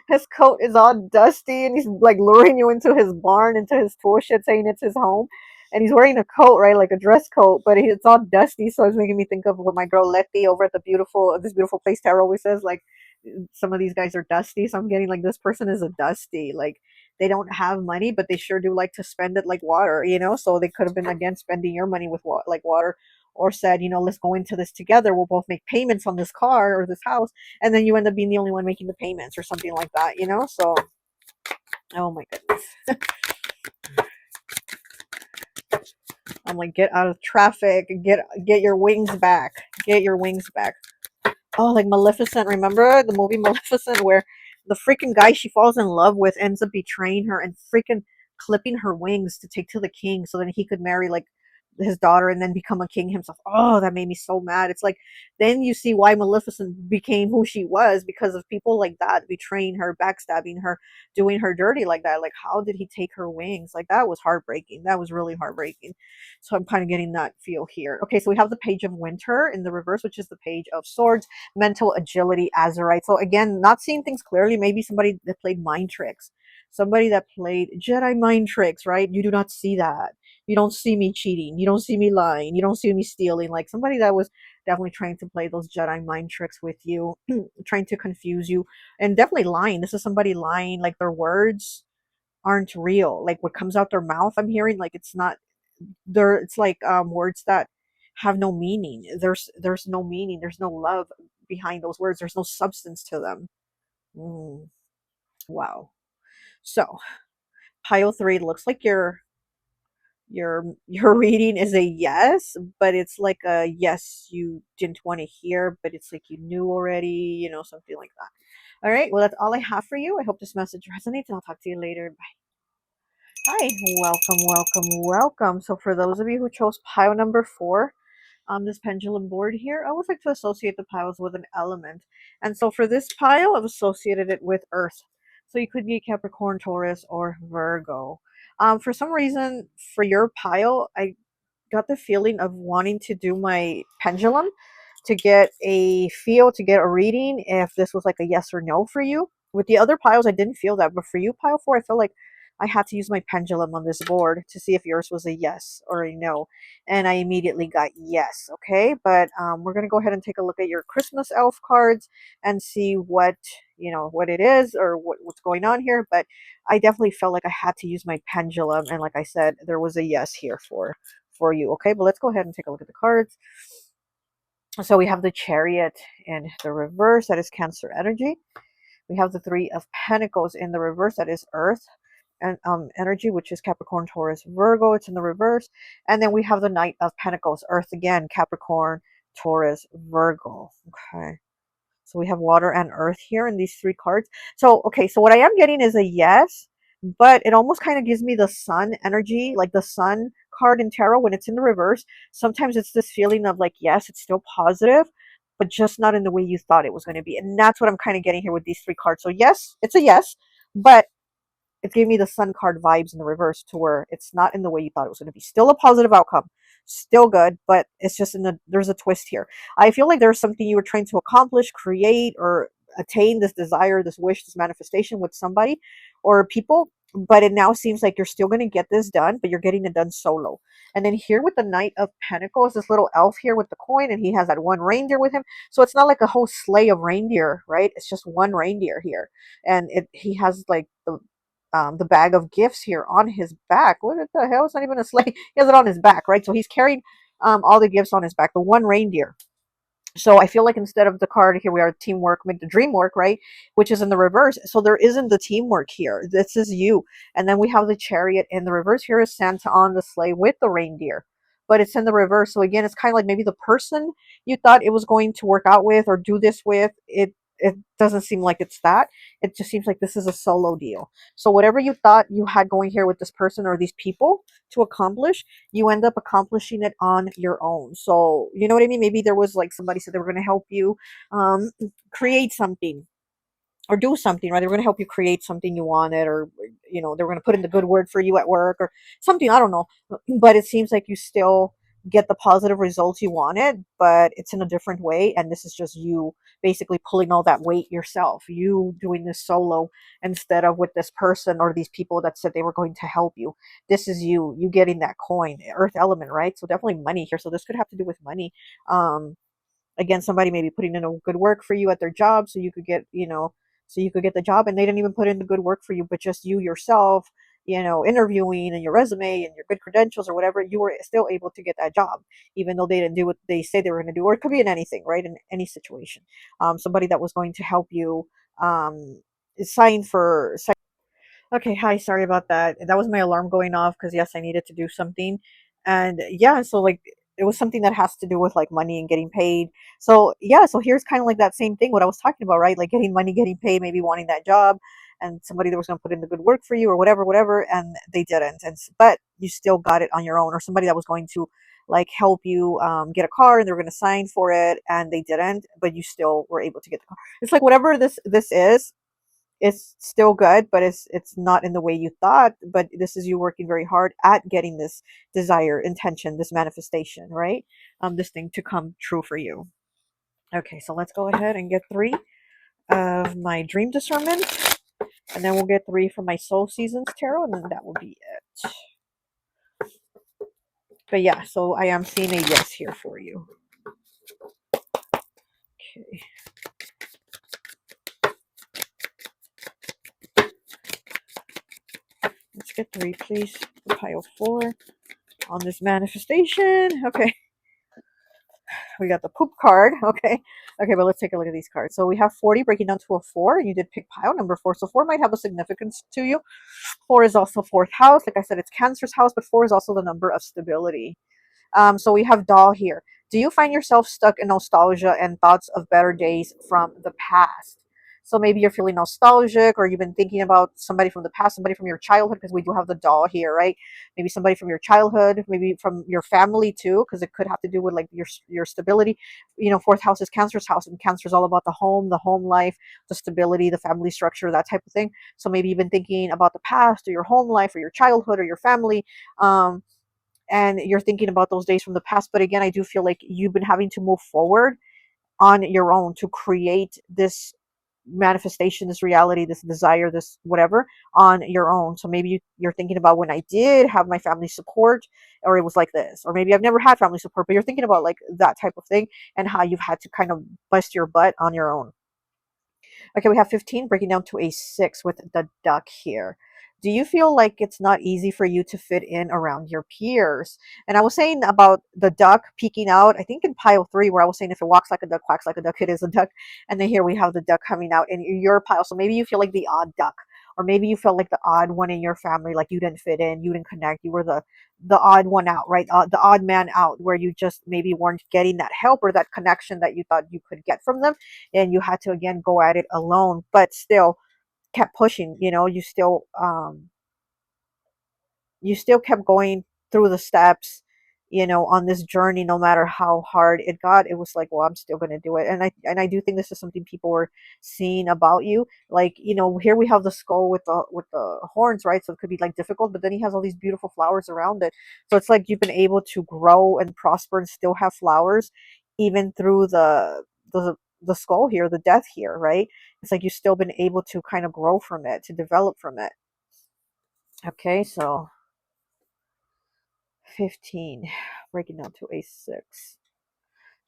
His coat is all dusty and he's like luring you into his barn, into his tool shed, saying it's his home. And he's wearing a coat, right? Like a dress coat, but it's all dusty. So it's making me think of what my girl Letty over at this beautiful place tarot always says, like some of these guys are dusty. So I'm getting like this person is a dusty. Like they don't have money, but they sure do like to spend it like water. So they could have been again spending your money with like water, or said, let's go into this together. We'll both make payments on this car or this house. And then you end up being the only one making the payments or something like that. So, oh my goodness. I'm like, get out of traffic, get your wings back, get your wings back. Oh, like Maleficent. Remember the movie Maleficent, where the freaking guy she falls in love with ends up betraying her and freaking clipping her wings to take to the king so then he could marry like his daughter and then become a king himself. Oh, that made me so mad. It's like then you see why Maleficent became who she was, because of people like that betraying her, backstabbing her, doing her dirty like that. Like how did he take her wings? Like that was heartbreaking. That was really heartbreaking. So I'm kind of getting that feel here. Okay, so we have the Page of Winter in the reverse, which is the Page of Swords, mental agility, Azurite. So again, not seeing things clearly. Maybe somebody that played mind tricks, somebody that played Jedi mind tricks, right? You do not see that. You don't see me cheating. You don't see me lying. You don't see me stealing. Like somebody that was definitely trying to play those Jedi mind tricks with you, trying to confuse you, and definitely lying. This is somebody lying. Like their words aren't real. Like what comes out their mouth, I'm hearing like it's not there. It's like words that have no meaning. There's no meaning. There's no love behind those words. There's no substance to them. Mm, wow. So pile 3 looks like your reading is a yes, but it's like a yes you didn't want to hear, but it's like you knew already, something like that. All right, well, that's all I have for you. I hope this message resonates, and I'll talk to you later. Hi, welcome, welcome, welcome. So for those of you who chose pile number 4 on this pendulum board here, I always like to associate the piles with an element. And so for this pile, I've associated it with earth. So you could be Capricorn, Taurus, or Virgo. For some reason, for your pile, I got the feeling of wanting to do my pendulum to get a feel, to get a reading, if this was like a yes or no for you. With the other piles, I didn't feel that. But for you, pile 4, I feel like I had to use my pendulum on this board to see if yours was a yes or a no. And I immediately got yes, okay? But we're going to go ahead and take a look at your Christmas elf cards and see what, you know, what it is or what's going on here. But I definitely felt like I had to use my pendulum. And like I said, there was a yes here for you, okay? But let's go ahead and take a look at the cards. So we have the Chariot in the reverse, that is Cancer energy. We have the Three of Pentacles in the reverse, that is Earth and energy, which is Capricorn, Taurus, Virgo. It's in the reverse. And then we have the Knight of Pentacles, Earth again, Capricorn, Taurus, Virgo. Okay. So we have water and earth here in these three cards. So, okay, so what I am getting is a yes, but it almost kind of gives me the sun energy, like the sun card in tarot when it's in the reverse. Sometimes it's this feeling of like, yes, it's still positive, but just not in the way you thought it was going to be. And that's what I'm kind of getting here with these three cards. So, yes, it's a yes, but it gave me the sun card vibes in the reverse to where it's not in the way you thought it was going to be. Still a positive outcome, still good, but it's just in the, there's a twist here. I feel like there's something you were trying to accomplish, create, or attain this desire, this wish, this manifestation with somebody or people, but it now seems like you're still going to get this done, but you're getting it done solo. And then here with the Knight of Pentacles, this little elf here with the coin, and he has that one reindeer with him. So it's not like a whole sleigh of reindeer, right? It's just one reindeer here, and he has like the bag of gifts here on his back. What the hell? It's not even a sleigh. He has it on his back, right? So he's carrying all the gifts on his back. The one reindeer. So I feel like instead of the card here, we are teamwork, make the dream work, right? Which is in the reverse. So there isn't the teamwork here. This is you. And then we have the Chariot in the reverse. Here is Santa on the sleigh with the reindeer. But it's in the reverse. So again, it's kind of like maybe the person you thought it was going to work out with or do this with, it doesn't seem like it's that. It just seems like this is a solo deal. So whatever you thought you had going here with this person or these people to accomplish, you end up accomplishing it on your own. So, you know what I mean? Maybe there was like somebody said they were going to help you um, create something or do something, right? They were going to help you create something you wanted, or, you know, they were going to put in the good word for you at work or something. I don't know. But it seems like you still get the positive results you wanted, but it's in a different way. And this is just you basically pulling all that weight yourself, you doing this solo instead of with this person or these people that said they were going to help you. This is you getting that coin, earth element, right? So definitely money here. So this could have to do with money. Again, somebody maybe putting in a good work for you at their job so you could get, you know, so you could get the job, and they didn't even put in the good work for you, but just you yourself, you know, interviewing and your resume and your good credentials or whatever, you were still able to get that job, even though they didn't do what they say they were going to do. Or it could be in anything, right? In any situation. Somebody that was going to help you sign for. Okay, hi, sorry about that. That was my alarm going off because yes, I needed to do something. And yeah, so like it was something that has to do with like money and getting paid. So yeah, so here's kind of like that same thing what I was talking about, right? Like getting money, getting paid, maybe wanting that job and somebody that was going to put in the good work for you or whatever, whatever, and they didn't. And but you still got it on your own, or somebody that was going to like help you get a car and they were going to sign for it and they didn't, but you still were able to get the car. It's like whatever this is, it's still good, but it's not in the way you thought. But this is you working very hard at getting this desire, intention, this manifestation, right? This thing to come true for you. Okay, so let's go ahead and get three of my dream discernment, and then we'll get three from my soul seasons tarot, and then that will be it. But yeah, so I am seeing a yes here for you. Okay. Let's get three, please. Pile four on this manifestation. Okay. We got the poop card. Okay. Okay, but let's take a look at these cards. So we have 40 breaking down to a 4, and you did pick pile number 4. So 4 might have a significance to you. 4 is also fourth house. Like I said, it's Cancer's house, but 4 is also the number of stability. So we have doll here. Do you find yourself stuck in nostalgia and thoughts of better days from the past? So maybe you're feeling nostalgic, or you've been thinking about somebody from the past, somebody from your childhood, because we do have the doll here, right? Maybe somebody from your childhood, maybe from your family too, because it could have to do with like your stability. You know, fourth house is Cancer's house, and Cancer is all about the home life, the stability, the family structure, that type of thing. So maybe you've been thinking about the past or your home life or your childhood or your family. And you're thinking about those days from the past. But again, I do feel like you've been having to move forward on your own to create this manifestation, this reality, this desire, this whatever on your own. So maybe you're thinking about when I did have my family support, or it was like this, or maybe I've never had family support, but you're thinking about like that type of thing and how you've had to kind of bust your butt on your own. Okay, we have 15 breaking down to a 6 with the duck here. Do you feel like it's not easy for you to fit in around your peers? And I was saying about the duck peeking out, I think in pile 3, where I was saying if it walks like a duck, quacks like a duck, it is a duck. And then here we have the duck coming out in your pile. So maybe you feel like the odd duck, or maybe you felt like the odd one in your family, like you didn't fit in, you didn't connect, you were the odd one out, right? The odd man out, where you just maybe weren't getting that help or that connection that you thought you could get from them, and you had to again go at it alone, but still kept pushing. You still kept going through the steps, on this journey. No matter how hard it got, it was like, well, I'm still going to do it. And I do think this is something people were seeing about you. Like, here we have the skull with the horns, right? So it could be like difficult, but then he has all these beautiful flowers around it. So it's like you've been able to grow and prosper and still have flowers even through the skull here, the death here, right? It's like you've still been able to kind of grow from it, to develop from it. Okay, so 15, breaking down to a 6.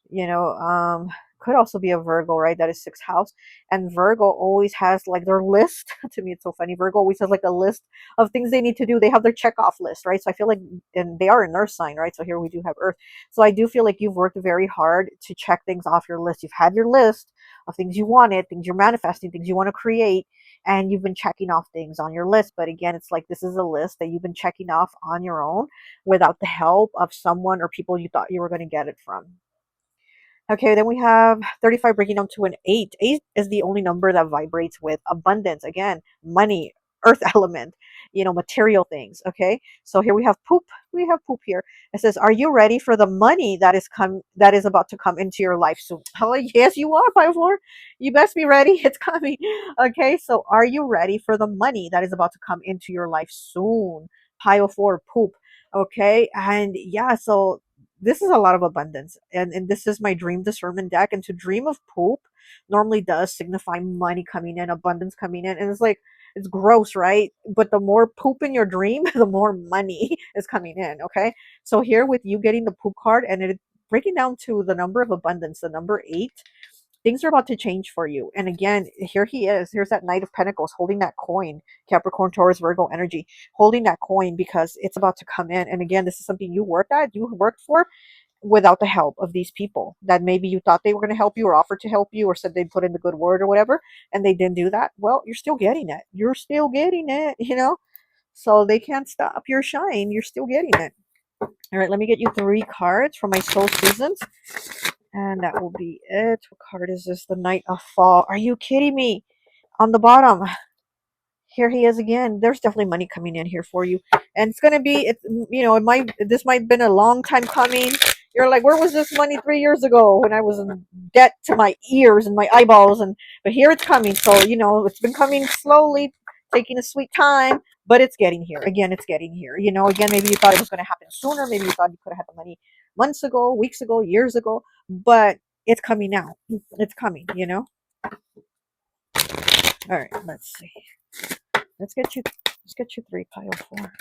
you know um could also be a Virgo, right? That is sixth house. And Virgo always has like their list. To me, it's so funny. Virgo always has like a list of things they need to do. They have their check off list, right? So I feel like, and they are an earth sign, right? So here we do have earth. So I do feel like you've worked very hard to check things off your list. You've had your list of things you wanted, things you're manifesting, things you want to create, and you've been checking off things on your list. But again, it's like this is a list that you've been checking off on your own without the help of someone or people you thought you were going to get it from. Okay, then we have 35 breaking down to an 8. 8 is the only number that vibrates with abundance. Again, money, earth element, material things. Okay, so here we have poop. We have poop here. It says, "Are you ready for the money that is about to come into your life soon?" Oh, yes, you are, Pile Floor. You best be ready. It's coming. Okay, so are you ready for the money that is about to come into your life soon? Pile 4, poop. Okay, and yeah, so this is a lot of abundance, and this is my dream discernment deck. And to dream of poop normally does signify money coming in, abundance coming in, and it's like, it's gross, right? But the more poop in your dream, the more money is coming in. Okay, so here with you getting the poop card, and it breaking down to the number of abundance, the number 8, things are about to change for you. And again, here he is. Here's that Knight of Pentacles holding that coin. Capricorn, Taurus, Virgo energy, holding that coin because it's about to come in. And again, this is something you worked for without the help of these people that maybe you thought they were going to help you or offered to help you or said they'd put in the good word or whatever, and they didn't do that. Well, you're still getting it. You're still getting it. So they can't stop your shine. You're still getting it. All right, let me get you 3 cards from my soul seasons. And that will be it. What card is this? The Knight of Fall. Are you kidding me? On the bottom, here he is again. There's definitely money coming in here for you, and it's gonna be this might have been a long time coming. You're like, where was this money 3 years ago when I was in debt to my ears and my eyeballs? And but here it's coming. So it's been coming slowly, taking a sweet time, but it's getting here. Again, it's getting here. Again, maybe you thought it was going to happen sooner. Maybe you thought you could have had the money months ago, weeks ago, years ago, but it's coming now. It's coming. All right, let's see. Let's get you 3, pile 4.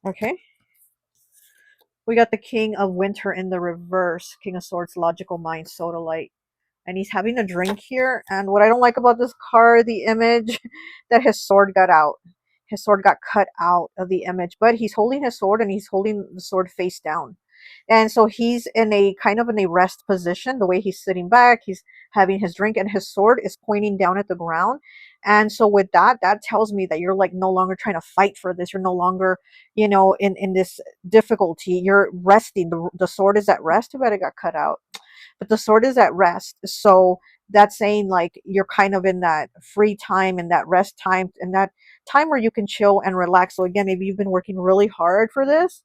Okay. We got the King of Winter in the reverse. King of Swords, logical mind, soda light. And he's having a drink here. And what I don't like about this card, the image, that his sword got out. His sword got cut out of the image. But he's holding his sword, and he's holding the sword face down. And so he's in a kind of in a rest position. The way he's sitting back, he's having his drink, and his sword is pointing down at the ground. And so with that tells me that you're like no longer trying to fight for this. You're no longer, in this difficulty. You're resting. The sword is at rest. Too bad it got cut out. But the sword is at rest. So that's saying like you're kind of in that free time and that rest time and that time where you can chill and relax. So again, maybe you've been working really hard for this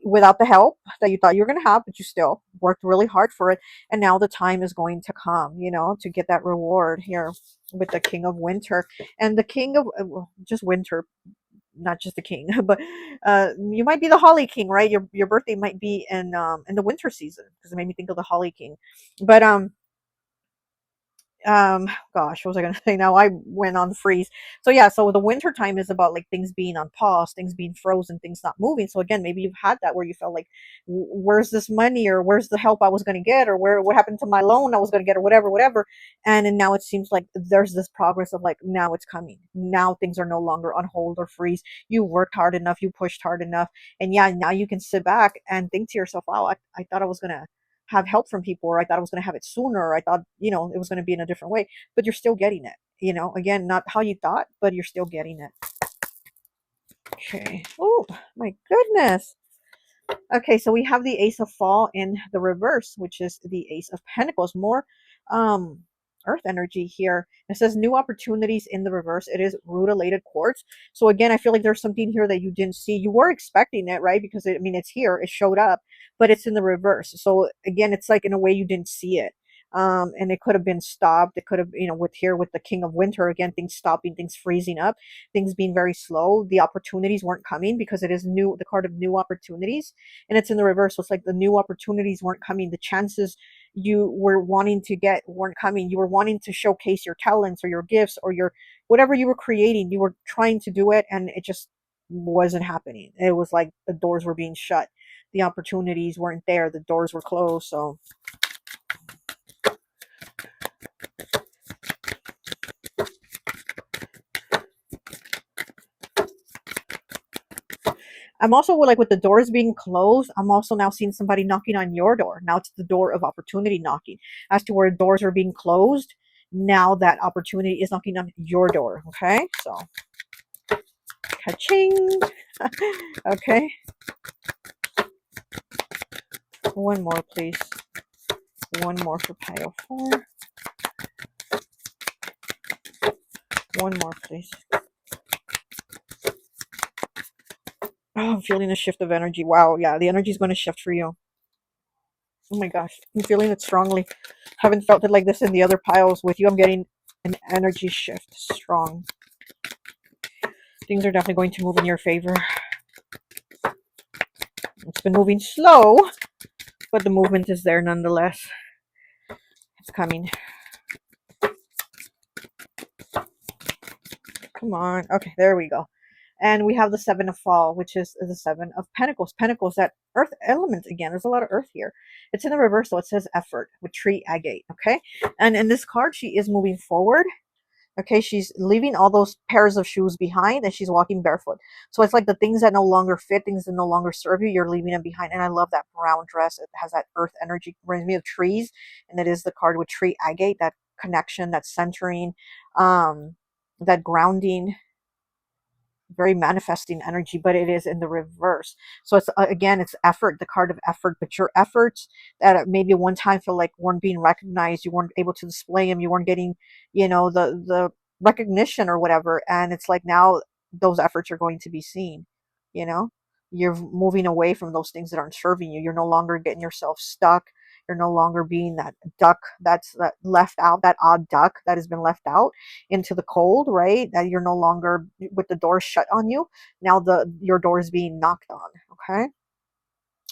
without the help that you thought you were going to have, but you still worked really hard for it. And now the time is going to come, to get that reward here with the King of Winter and the King of just winter, not just the king, but you might be the Holly King, right? Your birthday might be in the winter season because it made me think of the Holly King. But Gosh, what was I gonna say now? I went on freeze. So yeah, so the winter time is about like things being on pause, things being frozen, things not moving. So again, maybe you've had that where you felt like, where's this money, or where's the help I was gonna get, or what happened to my loan I was gonna get, or whatever. And now it seems like there's this progress of like, now it's coming, now things are no longer on hold or freeze. You worked hard enough, you pushed hard enough, and yeah, now you can sit back and think to yourself, wow, I thought I was gonna have help from people, or I thought I was going to have it sooner, or I thought, it was going to be in a different way, but you're still getting it, again, not how you thought, but you're still getting it. Okay. Oh my goodness. Okay, so we have the Ace of Fall in the reverse, which is the Ace of Pentacles. More um earth energy here. It says new opportunities in the reverse. It is rutilated quartz. So again, I feel like there's something here that you didn't see. You were expecting it, right? Because it's here, it showed up, but it's in the reverse. So again, it's like in a way you didn't see it. And it could have been stopped. It could have, with the King of Winter, again, things stopping, things freezing up, things being very slow. The opportunities weren't coming because it is new, the card of new opportunities, and it's in the reverse. So it's like the new opportunities weren't coming. The chances you were wanting to get weren't coming. You were wanting to showcase your talents or your gifts or your whatever you were creating. You were trying to do it, and it just wasn't happening. It was like the doors were being shut. The opportunities weren't there. The doors were closed. So I'm also like with the doors being closed, I'm also now seeing somebody knocking on your door. Now it's the door of opportunity knocking. As to where doors are being closed, now that opportunity is knocking on your door. Okay, so ka-ching. Okay, one more, please. One more for pile 4. One more, please. Oh, I'm feeling a shift of energy. Wow, yeah, the energy is going to shift for you. Oh my gosh, I'm feeling it strongly. Haven't felt it like this in the other piles with you. I'm getting an energy shift strong. Things are definitely going to move in your favor. It's been moving slow, but the movement is there nonetheless. It's coming. Come on. Okay, there we go. And we have the 7 of Fall, which is the 7 of Pentacles. Pentacles, that earth element again. There's a lot of earth here. It's in the reverse, so it says effort with tree agate. Okay. And in this card, she is moving forward. Okay, she's leaving all those pairs of shoes behind and she's walking barefoot. So it's like the things that no longer fit, things that no longer serve you, you're leaving them behind. And I love that brown dress. It has that earth energy, reminds me of trees. And it is the card with tree agate, that connection, that centering, that grounding, very manifesting energy, but it is in the reverse. So it's again, it's effort, the card of effort, but your efforts that maybe one time feel like weren't being recognized, you weren't able to display them, you weren't getting, the recognition or whatever. And it's like now those efforts are going to be seen, you know, you're moving away from those things that aren't serving you. You're no longer getting yourself stuck. You're no longer being that duck that left out, that odd duck that has been left out into the cold, right? That you're no longer with the door shut on you. Now your door is being knocked on. Okay.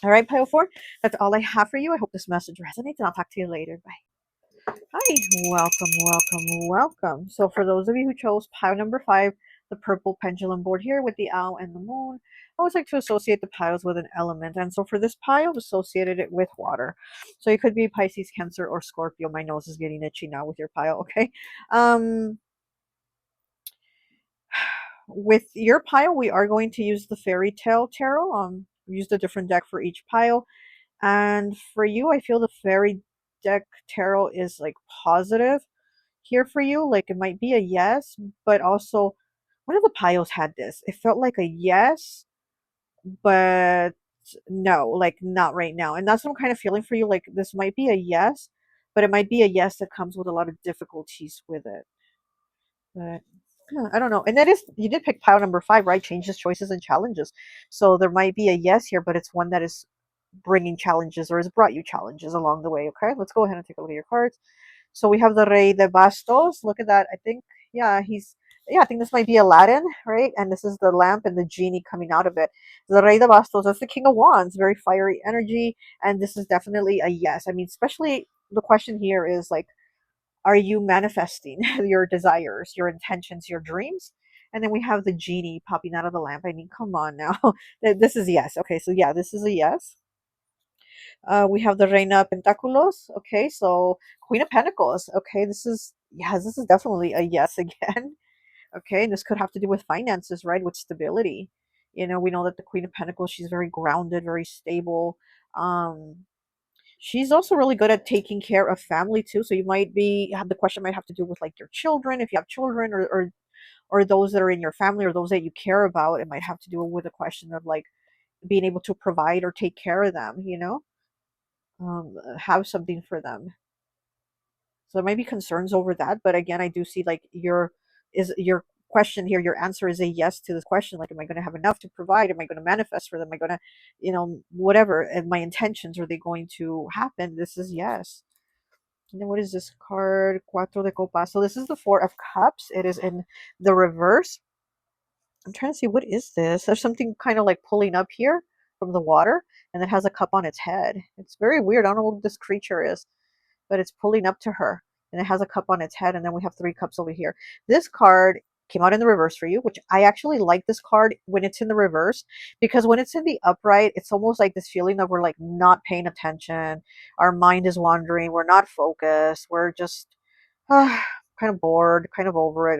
All right, pile 4. That's all I have for you. I hope this message resonates, and I'll talk to you later. Bye. Hi, welcome, welcome, welcome. So for those of you who chose pile number 5, the purple pendulum board here with the owl and the moon, I always like to associate the piles with an element. And so for this pile, I've associated it with water. So it could be Pisces, Cancer, or Scorpio. My nose is getting itchy now with your pile, okay? With your pile, we are going to use the Fairy Tale Tarot. We used a different deck for each pile. And for you, I feel the Fairy deck tarot is like positive here for you. Like it might be a yes, but also one of the piles had this. It felt like a yes, but no, like not right now. And that's what I'm kind of feeling for you. Like this might be a yes, but it might be a yes that comes with a lot of difficulties with it. But yeah, I don't know. And that is, you did pick pile number 5, right? Changes, choices, and challenges. So there might be a yes here, but it's one that is bringing challenges or has brought you challenges along the way. Okay, let's go ahead and take a look at your cards. So we have the Rey de Bastos. Look at that. I think, yeah, I think this might be Aladdin, right? And this is the lamp and the genie coming out of it. The Rey de Bastos, that's the King of Wands, very fiery energy. And this is definitely a yes. I mean, especially the question here is like, Are you manifesting your desires, your intentions, your dreams? And then we have the genie popping out of the lamp. I mean, come on now. This is yes. Okay, so yeah, this is a yes. We have the Reina Pentaculos. Okay, so Queen of Pentacles. Okay, this is, yes, this is definitely a yes again. Okay, and this could have to do with finances, right? With stability. You know, we know that the Queen of Pentacles, she's very grounded, very stable. Um, she's also really good at taking care of family too. So you might be have the question might have to do with like your children, if you have children, or those that are in your family or those that you care about. It might have to do with a question of like being able to provide or take care of them. Have something for them. So there might be concerns over that, but again, I do see like your question here, your answer is a yes to this question. Like, am I going to have enough to provide? Am I going to manifest for them? Am I going to, whatever? And my intentions, are they going to happen? This is yes. And then what is this card? Cuatro de copas. So this is the Four of Cups. It is in the reverse. I'm trying to see, what is this? There's something kind of like pulling up here from the water, and it has a cup on its head. It's very weird. I don't know what this creature is, but it's pulling up to her, and it has a cup on its head, and then we have three cups over here. This card came out in the reverse for you, which I actually like this card when it's in the reverse, because when it's in the upright, it's almost like this feeling that we're like not paying attention, our mind is wandering, we're not focused, we're just kind of bored, kind of over it.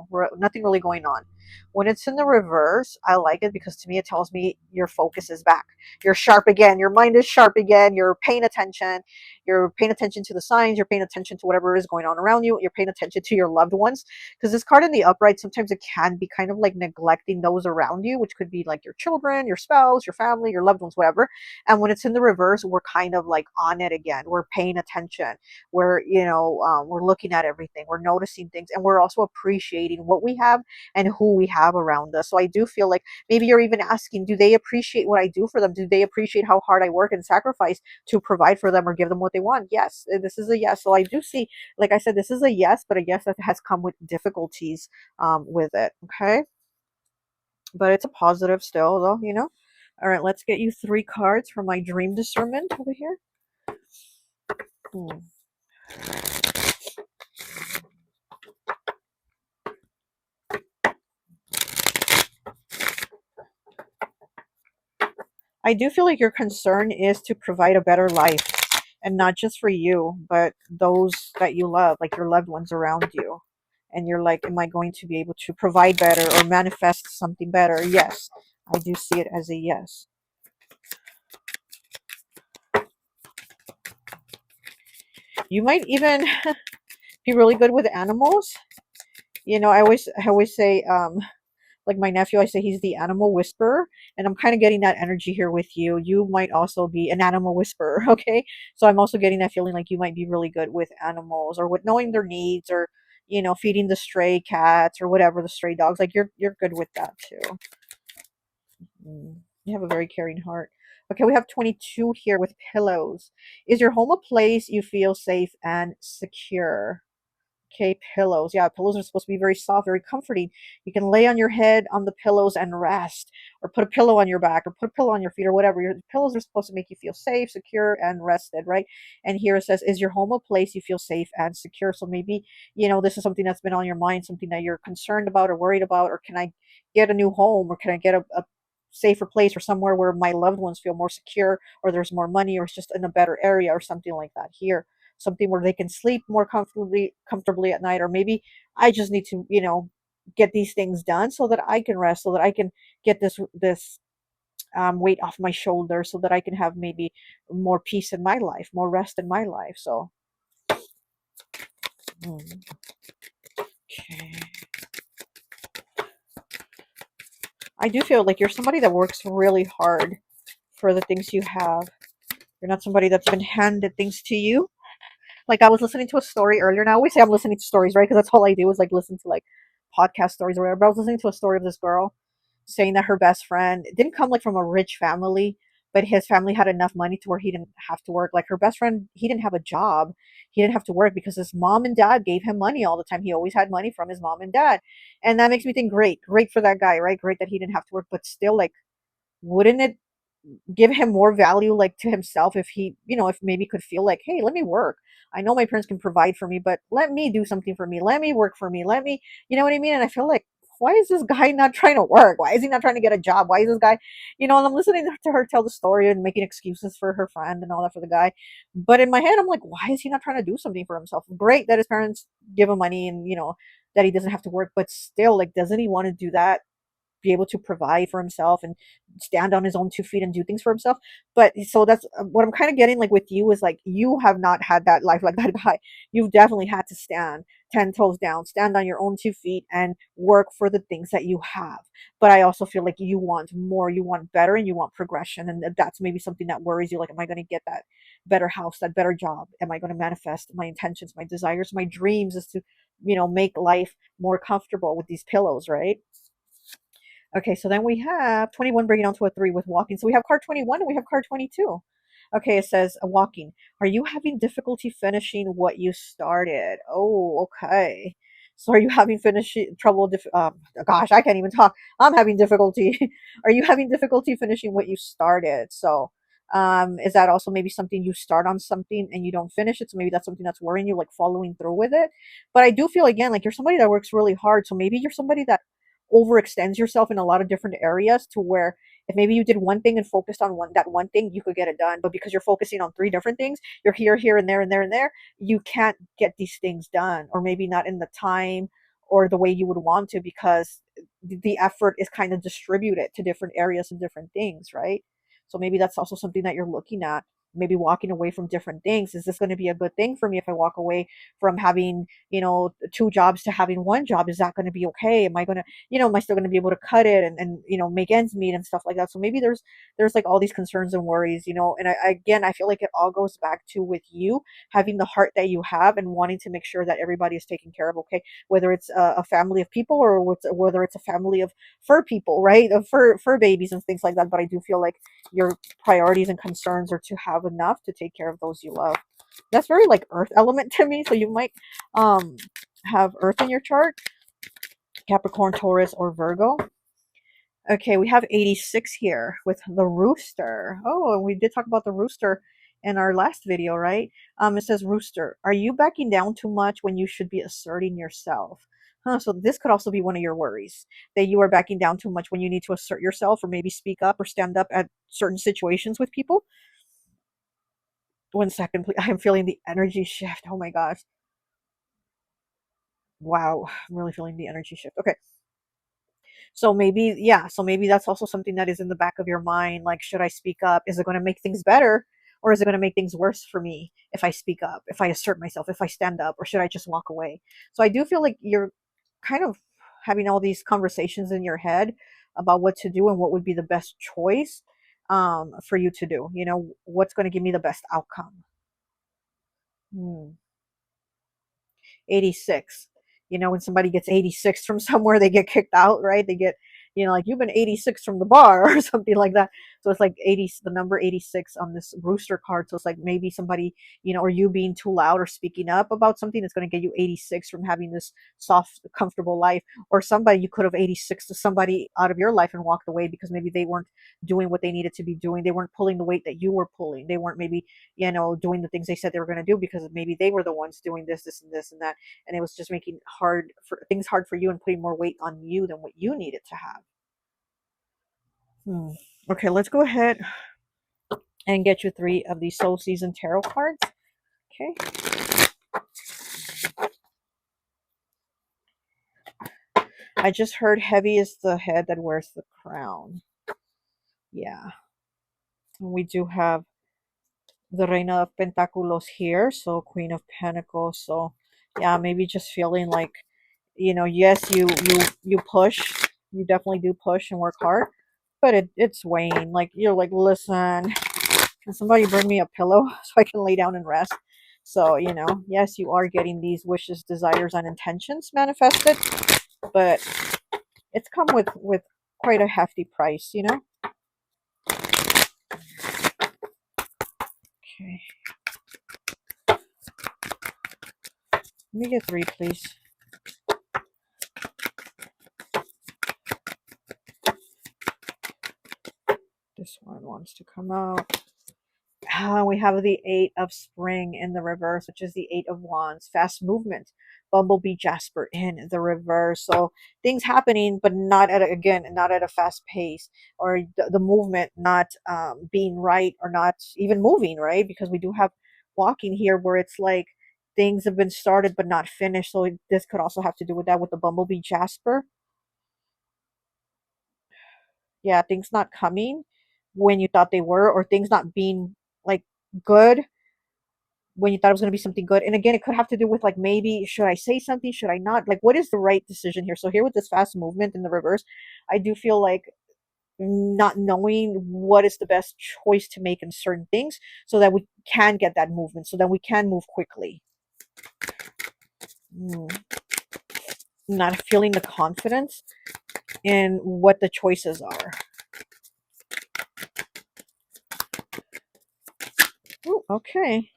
We're nothing really going on. When it's in the reverse, I like it because to me it tells me your focus is back. You're sharp again. Your mind is sharp again. You're paying attention. You're paying attention to the signs. You're paying attention to whatever is going on around you. You're paying attention to your loved ones. Because this card in the upright, sometimes it can be kind of like neglecting those around you, which could be like your children, your spouse, your family, your loved ones, whatever. And when it's in the reverse, we're kind of like on it again. We're paying attention. We're looking at everything. We're noticing things, and we're also appreciating what we have and who we have around us. So I do feel like maybe you're even asking, do they appreciate what I do for them? Do they appreciate how hard I work and sacrifice to provide for them or give them what they want? Yes, this is a yes. So I do see, like I said, this is a yes, but a yes that has come with difficulties with it. Okay. But it's a positive still, though. All right, let's get you three cards for my dream discernment over here. Hmm. I do feel like your concern is to provide a better life, and not just for you, but those that you love, like your loved ones around you. And you're like, am I going to be able to provide better or manifest something better? Yes, I do see it as a yes. You might even be really good with animals. I always say, like my nephew, I say he's the animal whisperer, and I'm kind of getting that energy here with you. You might also be an animal whisperer, okay? So I'm also getting that feeling like you might be really good with animals or with knowing their needs, or feeding the stray cats or whatever, the stray dogs. Like you're good with that too. You have a very caring heart. Okay, we have 22 here with pillows. Is your home a place you feel safe and secure? Okay, pillows. Yeah, pillows are supposed to be very soft, very comforting. You can lay on your head on the pillows and rest, or put a pillow on your back, or put a pillow on your feet, or whatever. Your pillows are supposed to make you feel safe, secure, and rested, right? And here it says, "Is your home a place you feel safe and secure?" So maybe this is something that's been on your mind, something that you're concerned about or worried about, or can I get a new home, or can I get a safer place, or somewhere where my loved ones feel more secure, or there's more money, or it's just in a better area, or something like that. Here, something where they can sleep more comfortably at night, or maybe I just need to get these things done so that I can rest, so that I can get this weight off my shoulder, so that I can have maybe more peace in my life, more rest in my life. So okay, I do feel like you're somebody that works really hard for the things you have. You're not somebody that's been handed things to you. Like, I was listening to a story earlier, and I always say I'm listening to stories, right? Because that's all I do is like listen to like podcast stories or whatever. But I was listening to a story of this girl saying that her best friend didn't come like from a rich family, but his family had enough money to where he didn't have to work. Like her best friend, he didn't have a job. He didn't have to work because his mom and dad gave him money all the time. He always had money from his mom and dad. And that makes me think, great for that guy, right? Great that he didn't have to work, but still, like, wouldn't it give him more value, like to himself, if he, if maybe could feel like, hey, let me work. I know my parents can provide for me, but let me do something for me. Let me work for me. Let me, you know what I mean? And I feel like, why is this guy not trying to work? Why is he not trying to get a job? Why is this guy, and I'm listening to her tell the story and making excuses for her friend and all that for the guy. But in my head, I'm like, why is he not trying to do something for himself? Great that his parents give him money and, that he doesn't have to work, but still, like, doesn't he want to do that? Be able to provide for himself and stand on his own 2 feet and do things for himself. But so that's what I'm kind of getting, like, with you, is like, you have not had that life like that guy. You've definitely had to stand 10 toes down, stand on your own 2 feet and work for the things that you have. But I also feel like you want more, you want better, and you want progression. And that's maybe something that worries you. Like, am I going to get that better house, that better job? Am I going to manifest my intentions, my desires, my dreams, is to, make life more comfortable with these pillows, right? Okay, so then we have 21 bringing on to a 3 with walking. So we have card 21 and we have card 22. Okay, it says walking. Are you having difficulty finishing what you started? Oh, okay. So are you having finishing trouble? Gosh, I can't even talk. I'm having difficulty. Are you having difficulty finishing what you started? So, is that also maybe something, you start on something and you don't finish it? So maybe that's something that's worrying you, like following through with it. But I do feel, again, like you're somebody that works really hard. So maybe you're somebody that overextends yourself in a lot of different areas, to where if maybe you did one thing and focused on one thing, you could get it done. But because you're focusing on three different things, you're here, and there, and there, and there, you can't get these things done, or maybe not in the time or the way you would want to, because the effort is kind of distributed to different areas and different things, right? So maybe that's also something that you're looking at. Maybe walking away from different things. Is this going to be a good thing for me if I walk away from having, 2 jobs to having 1 job? Is that going to be okay? Am I going to, am I still going to be able to cut it and make ends meet and stuff like that? So maybe there's like all these concerns and worries, and again, I feel like it all goes back to, with you having the heart that you have and wanting to make sure that everybody is taken care of, okay? Whether it's a family of people, or whether it's a family of fur people, right? Of fur babies and things like that. But I do feel like your priorities and concerns are to have enough to take care of those you love. That's very like earth element to me. So you might have earth in your chart, Capricorn, Taurus, or Virgo. Okay, we have 86 here with the rooster. Oh, and we did talk about the rooster in our last video, right? It says, rooster, are you backing down too much when you should be asserting yourself? Huh, so this could also be one of your worries, that you are backing down too much when you need to assert yourself, or maybe speak up or stand up at certain situations with people. 1 second, please. I'm feeling the energy shift. Oh my gosh. Wow, I'm really feeling the energy shift. Okay. So maybe, yeah, so maybe that's also something that is in the back of your mind. Like, should I speak up? Is it going to make things better? Or is it going to make things worse for me if I speak up, if I assert myself, if I stand up, or should I just walk away? So I do feel like you're kind of having all these conversations in your head about what to do and what would be the best choice for you to do. What's going to give me the best outcome? Hmm. 86. When somebody gets 86 from somewhere, they get kicked out, right? They get, like, you've been 86 from the bar or something like that. So it's like 80, the number 86 on this rooster card. So it's like maybe somebody, or you being too loud or speaking up about something that's going to get you 86 from having this soft, comfortable life. Or somebody, you could have 86 to somebody out of your life and walked away because maybe they weren't doing what they needed to be doing. They weren't pulling the weight that you were pulling. They weren't maybe, doing the things they said they were going to do, because maybe they were the ones doing this and this and that, and it was just making hard for you and putting more weight on you than what you needed to have. Okay, let's go ahead and get you 3 of these Soul Season Tarot cards. Okay. I just heard heavy is the head that wears the crown. Yeah. And we do have the Reina of Pentaculos here, so Queen of Pentacles. So yeah, maybe just feeling like, yes, you push, you definitely do push and work hard, but it's weighing. Like, you're like, listen, can somebody bring me a pillow so I can lay down and rest? So, yes, you are getting these wishes, desires, and intentions manifested, but it's come with quite a hefty price, Okay. Let me get 3, please. This one. one wants to come out? We have the Eight of Spring in the reverse, which is the Eight of Wands. Fast movement. Bumblebee Jasper in the reverse. So things happening, but not at again, not at a fast pace, or the movement not being right, or not even moving right, because we do have walking here where it's like things have been started but not finished. So this could also have to do with that, with the Bumblebee Jasper. Yeah, things not coming when you thought they were, or things not being like good when you thought it was going to be something good. And again, it could have to do with like, maybe should I say something, should I not, like what is the right decision here? So here with this fast movement in the reverse, I do feel like not knowing what is the best choice to make in certain things, so that we can get that movement, so that we can move quickly. Not feeling the confidence in what the choices are. Ooh, okay.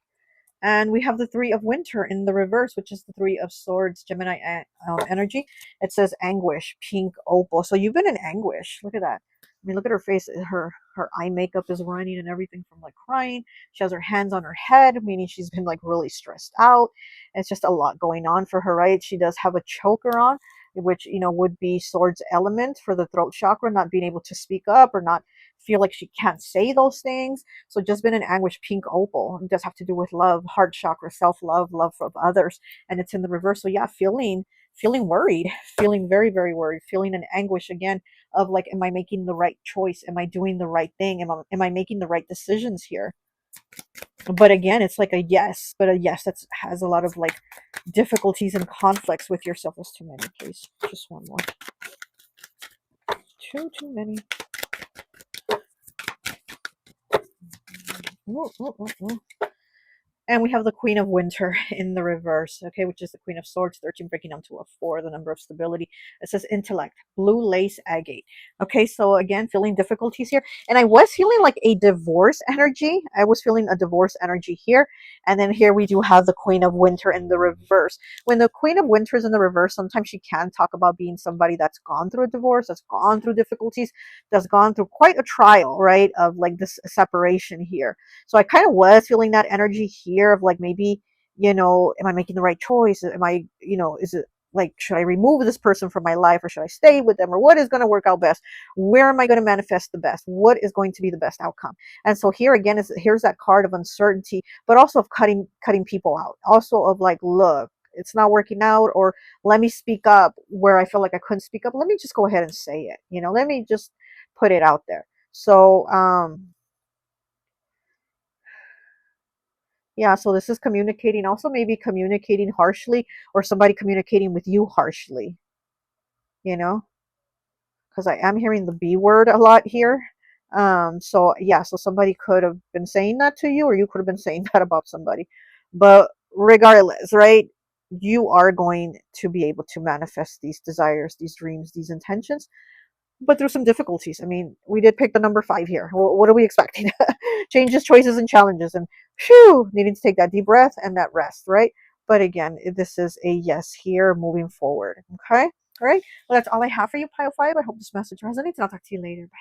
And we have the Three of Winter in the reverse, which is the Three of Swords, Gemini energy. It says anguish, pink opal. So you've been in anguish. Look at that. I mean, look at her face. Her eye makeup is running and everything from like crying. She has her hands on her head, meaning she's been like really stressed out. It's just a lot going on for her, right? She does have a choker on, which, you know, would be Swords element for the throat chakra, not being able to speak up, or not feel like she can't say those things. So just been in anguish, pink opal. It does have to do with love, heart chakra, self-love, love of others. And it's in the reverse. So yeah, feeling worried, feeling very, very worried, feeling an anguish again of like, am I making the right choice? Am I doing the right thing? Am I making the right decisions here? But again, it's like a yes, but a yes that has a lot of like difficulties and conflicts with yourself. There's too many, please. Just one more. Too many. Ooh, ooh, ooh, ooh. And we have the Queen of Winter in the reverse, okay, which is the Queen of Swords, 13 breaking down to a 4, the number of stability. It says intellect, blue lace agate. Okay, so again, feeling difficulties here. And I was feeling like a divorce energy. I was feeling a divorce energy here. And then here we do have the Queen of Winter in the reverse. When the Queen of Winter is in the reverse, sometimes she can talk about being somebody that's gone through a divorce, that's gone through difficulties, that's gone through quite a trial, right, of like this separation here. So I kind of was feeling that energy here of like, maybe, you know, am I making the right choice? Am I, you know, is it like, should I remove this person from my life, or should I stay with them, or what is going to work out best? Where am I going to manifest the best? What is going to be the best outcome? And so here again here's that card of uncertainty, but also of cutting people out. Also of like, look, it's not working out, or let me speak up where I feel like I couldn't speak up. Let me just go ahead and say it. You know, let me just put it out there. So yeah, so this is communicating, also maybe communicating harshly, or somebody communicating with you harshly, you know, because I am hearing the B word a lot here. So yeah, so somebody could have been saying that to you, or you could have been saying that about somebody. But regardless, right? You are going to be able to manifest these desires, these dreams, these intentions, but through some difficulties. I mean, we did pick the number 5 here. What are we expecting? Changes, choices, and challenges. And phew, needing to take that deep breath and that rest, right? But again, this is a yes here, moving forward. Okay? All right? Well, that's all I have for you, Pile 5. I hope this message resonates, and I'll talk to you later. Bye.